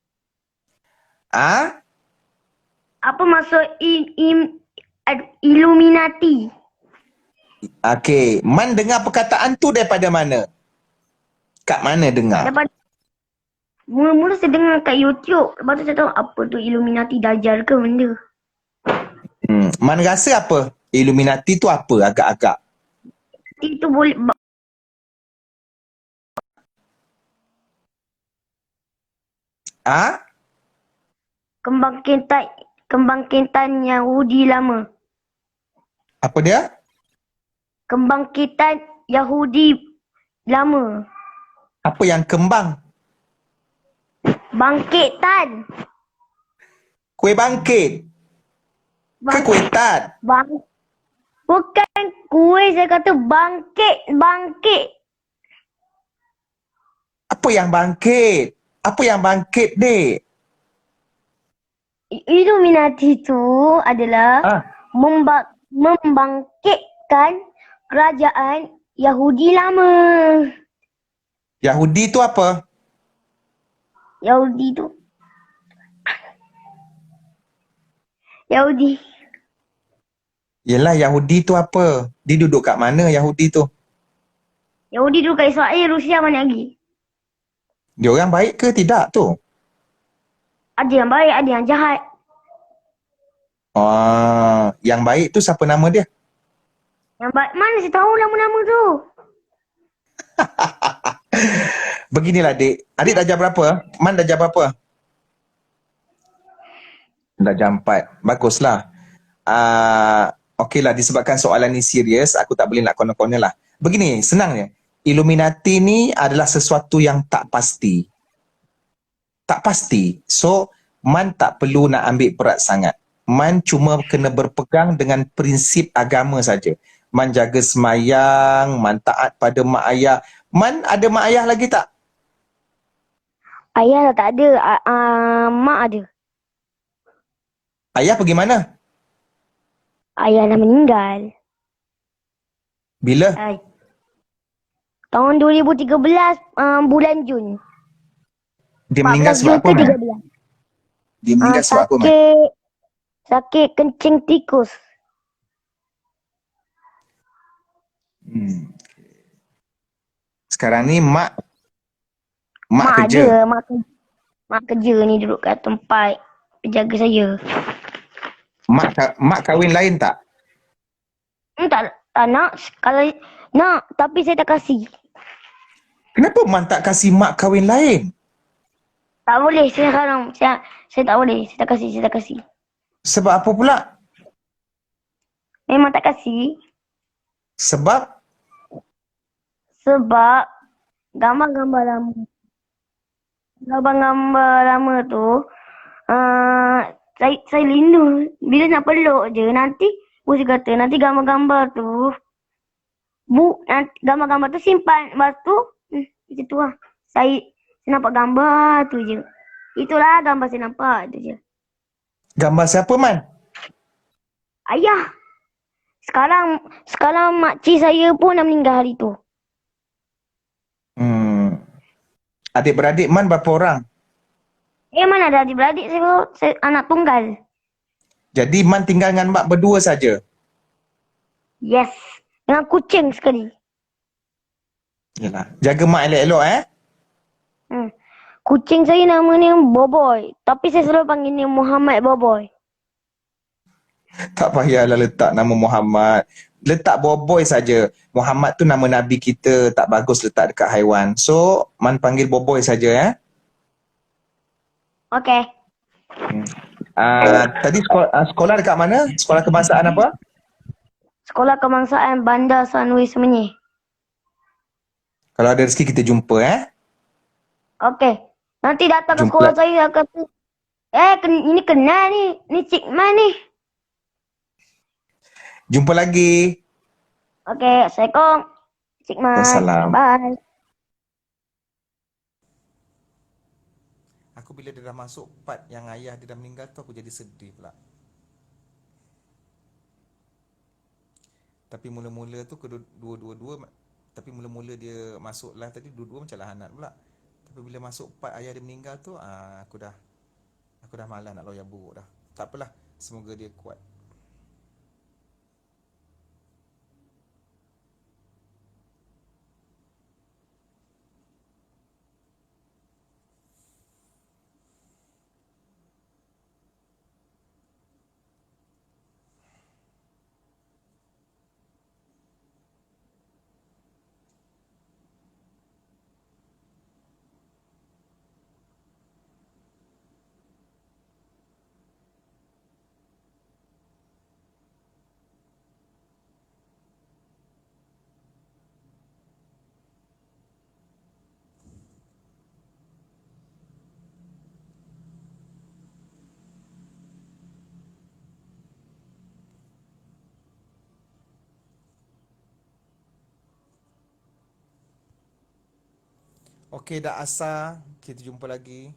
Apa maksud Illuminati? Okey, Man dengar perkataan tu daripada mana? Kat mana dengar? Mula-mula saya dengar kat YouTube. Lepas tu saya tahu apa tu Illuminati, Dajjal ke benda. Man rasa apa? Illuminati tu apa agak-agak? Itu boleh Kembangkitan Yahudi lama. Apa dia? Kembangkitan Yahudi lama. Apa yang kembang? Bangkitan. Kuih bangkit. Ke kuih tat? Bukan kuih, saya kata bangkit, bangkit. Apa yang bangkit? Apa yang bangkit, Dek? Illuminati itu adalah membangkitkan kerajaan Yahudi lama. Yahudi tu apa? Yahudi tu. Yahudi. Yelah, Yahudi tu apa? Dia duduk kat mana Yahudi tu? Yahudi dulu kat Israel, Rusia mana lagi? Dia orang baik ke tidak tu? Ada yang baik, ada yang jahat. Yang baik tu siapa nama dia? Yang baik, mana saya tahu nama-nama tu? Beginilah, Dik. Adik dah jam berapa? Man dah jam berapa? Dah jam 4. Baguslah. Okeylah, disebabkan soalan ni serius, aku tak boleh nak corner-corner lah. Begini, senangnya. Illuminati ni adalah sesuatu yang tak pasti. Tak pasti. So, Man tak perlu nak ambil berat sangat. Man cuma kena berpegang dengan prinsip agama saja. Man jaga semayang, Man taat pada mak ayah. Man ada mak ayah lagi tak? Ayah dah tak ada, mak ada. Ayah pergi mana? Ayah dah meninggal. Bila? Tahun 2013, bulan Jun. Dia meninggal 14 sebab Jun apa, ke Man? 13? Dia meninggal sebab apa, Man? Sakit kencing tikus. Sekarang ni mak kerja. kerja. Mak kerja ni duduk kat tempat penjaga saya. Mak kahwin lain tak? Tak nak. Kalau nak, tapi saya tak kasih. Kenapa Man tak kasih mak kahwin lain? Tak boleh, saya sekarang. Saya tak boleh. Saya tak kasih. Sebab apa pula? Memang tak kasih. Sebab gambar-gambar lama. Gambar-gambar lama tu, saya lindu. Bila nak peluk je, nanti bos kata, nanti gambar-gambar tu, gambar-gambar tu simpan. Lepas tu, macam tu lah. Saya nampak gambar tu je. Itulah gambar saya nampak tu je. Gambar siapa, Man? Ayah. Sekarang makcik saya pun dah meninggal hari tu. Adik-beradik Man berapa orang? Mana ada adik-beradik saya anak tunggal. Jadi Man tinggal dengan mak berdua saja. Yes. Dengan kucing sekali. Yalah. Jaga mak elok-elok Kucing saya namanya Boboy. Tapi saya selalu panggil dia Muhammad Boboy. Tak payahlah letak nama Muhammad. Letak Boboy saja. Muhammad tu nama Nabi kita, tak bagus letak dekat haiwan. So, Man panggil Boboy saja Okey. Tadi sekolah dekat mana? Sekolah kebangsaan apa? Sekolah Kebangsaan Bandar Sunway Semenyih. Kalau ada rezeki kita jumpa Okey. Nanti datang ke sekolah saya kata, ini kenal ni. Ni Cik Man ni. Jumpa lagi. Okey, Assalamualaikum. Cik Man. Assalam. Bye. Aku bila dia dah masuk part yang ayah dia dah meninggal tu, aku jadi sedih pula. Tapi mula-mula tu dua-dua, tapi mula-mula dia masuk live tadi, dua-dua macam lahanat pula. Tapi bila masuk part ayah dia meninggal tu, aku dah malas nak loyak buruk dah. Tak apalah, semoga dia kuat. Okey, dah asar. Kita jumpa lagi.